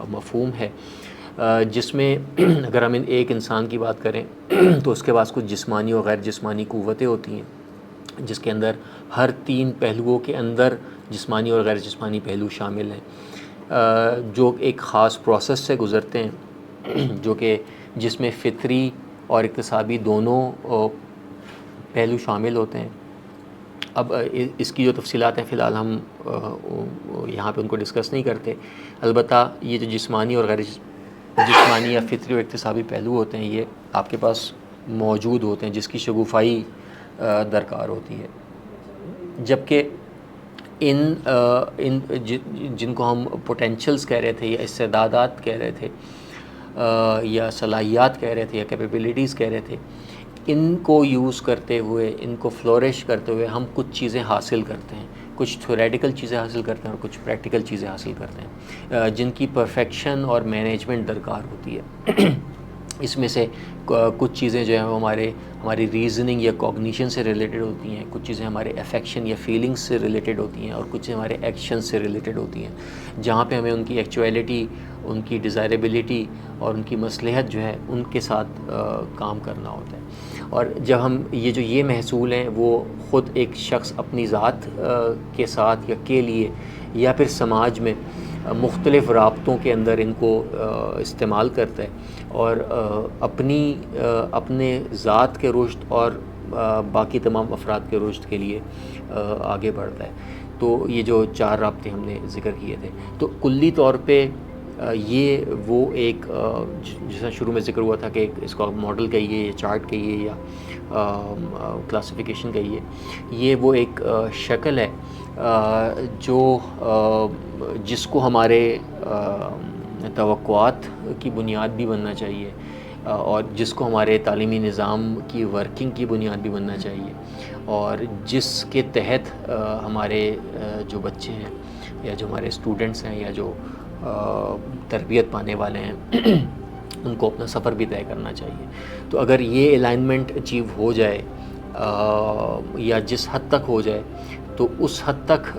مفہوم ہے، جس میں اگر ہم ایک انسان کی بات کریں تو اس کے پاس کچھ جسمانی اور غیر جسمانی قوتیں ہوتی ہیں، جس کے اندر ہر 3 پہلوؤں کے اندر جسمانی اور غیر جسمانی پہلو شامل ہیں، جو ایک خاص پروسیس سے گزرتے ہیں، جو کہ جس میں فطری اور اکتسابی دونوں پہلو شامل ہوتے ہیں. اب اس کی جو تفصیلات ہیں فی الحال ہم یہاں پہ ان کو ڈسکس نہیں کرتے. البتہ یہ جو جسمانی اور غیر جسمانی یا فطری اور اکتسابی پہلو ہوتے ہیں یہ آپ کے پاس موجود ہوتے ہیں، جس کی شگوفائی درکار ہوتی ہے. جبکہ ان جن کو ہم پوٹینشلز کہہ رہے تھے یا استعدادات کہہ رہے تھے یا صلاحیات کہہ رہے تھے یا کیپیبلٹیز کہہ رہے تھے، ان کو یوز کرتے ہوئے، ان کو فلورش کرتے ہوئے ہم کچھ چیزیں حاصل کرتے ہیں، کچھ تھیوریٹیکل چیزیں حاصل کرتے ہیں اور کچھ پریکٹیکل چیزیں حاصل کرتے ہیں، جن کی پرفیکشن اور مینجمنٹ درکار ہوتی ہے. اس میں سے کچھ چیزیں جو ہیں وہ ہماری ریزننگ یا کوگنیشن سے ریلیٹڈ ہوتی ہیں، کچھ چیزیں ہمارے افیکشن یا فیلنگس سے ریلیٹڈ ہوتی ہیں، اور کچھ چیزیں ہمارے ایکشن سے ریلیٹڈ ہوتی ہیں، جہاں پہ ہمیں ان کی ایکچویلٹی، ان کی ڈیزائربلٹی اور ان کی مصلحت جو ہے ان کے ساتھ کام کرنا ہوتا ہے. اور جب ہم یہ محصول ہیں وہ خود ایک شخص اپنی ذات کے ساتھ یا کے لیے یا پھر سماج میں مختلف رابطوں کے اندر ان کو استعمال کرتا ہے اور اپنے ذات کے رشد اور باقی تمام افراد کے رشد کے لیے آگے بڑھتا ہے. تو یہ جو 4 رابطے ہم نے ذکر کیے تھے، تو کلی طور پہ یہ وہ ایک جیسا شروع میں ذکر ہوا تھا کہ اس کو ماڈل کہیے یا چارٹ کہیے یا کلاسیفیکیشن کہیے، یہ وہ ایک شکل ہے جو جس کو ہمارے توقعات کی بنیاد بھی بننا چاہیے، اور جس کو ہمارے تعلیمی نظام کی ورکنگ کی بنیاد بھی بننا چاہیے، اور جس کے تحت ہمارے جو بچے ہیں یا جو ہمارے اسٹوڈنٹس ہیں یا جو تربیت پانے والے ہیں ان کو اپنا سفر بھی طے کرنا چاہیے۔ تو اگر یہ الائنمنٹ اچیو ہو جائے یا جس حد تک ہو جائے تو اس حد تک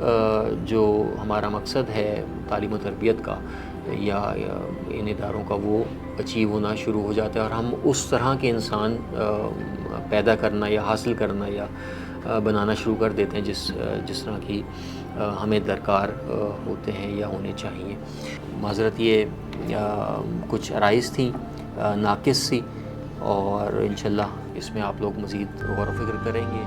جو ہمارا مقصد ہے تعلیم و تربیت کا یا ان اداروں کا وہ اچیو ہونا شروع ہو جاتا ہے، اور ہم اس طرح کے انسان پیدا کرنا یا حاصل کرنا یا بنانا شروع کر دیتے ہیں جس طرح کی ہمیں درکار ہوتے ہیں یا ہونے چاہیے۔ معذرت، یہ کچھ آرائز تھیں ناقص سی، اور انشاءاللہ اس میں آپ لوگ مزید غور و فکر کریں گے۔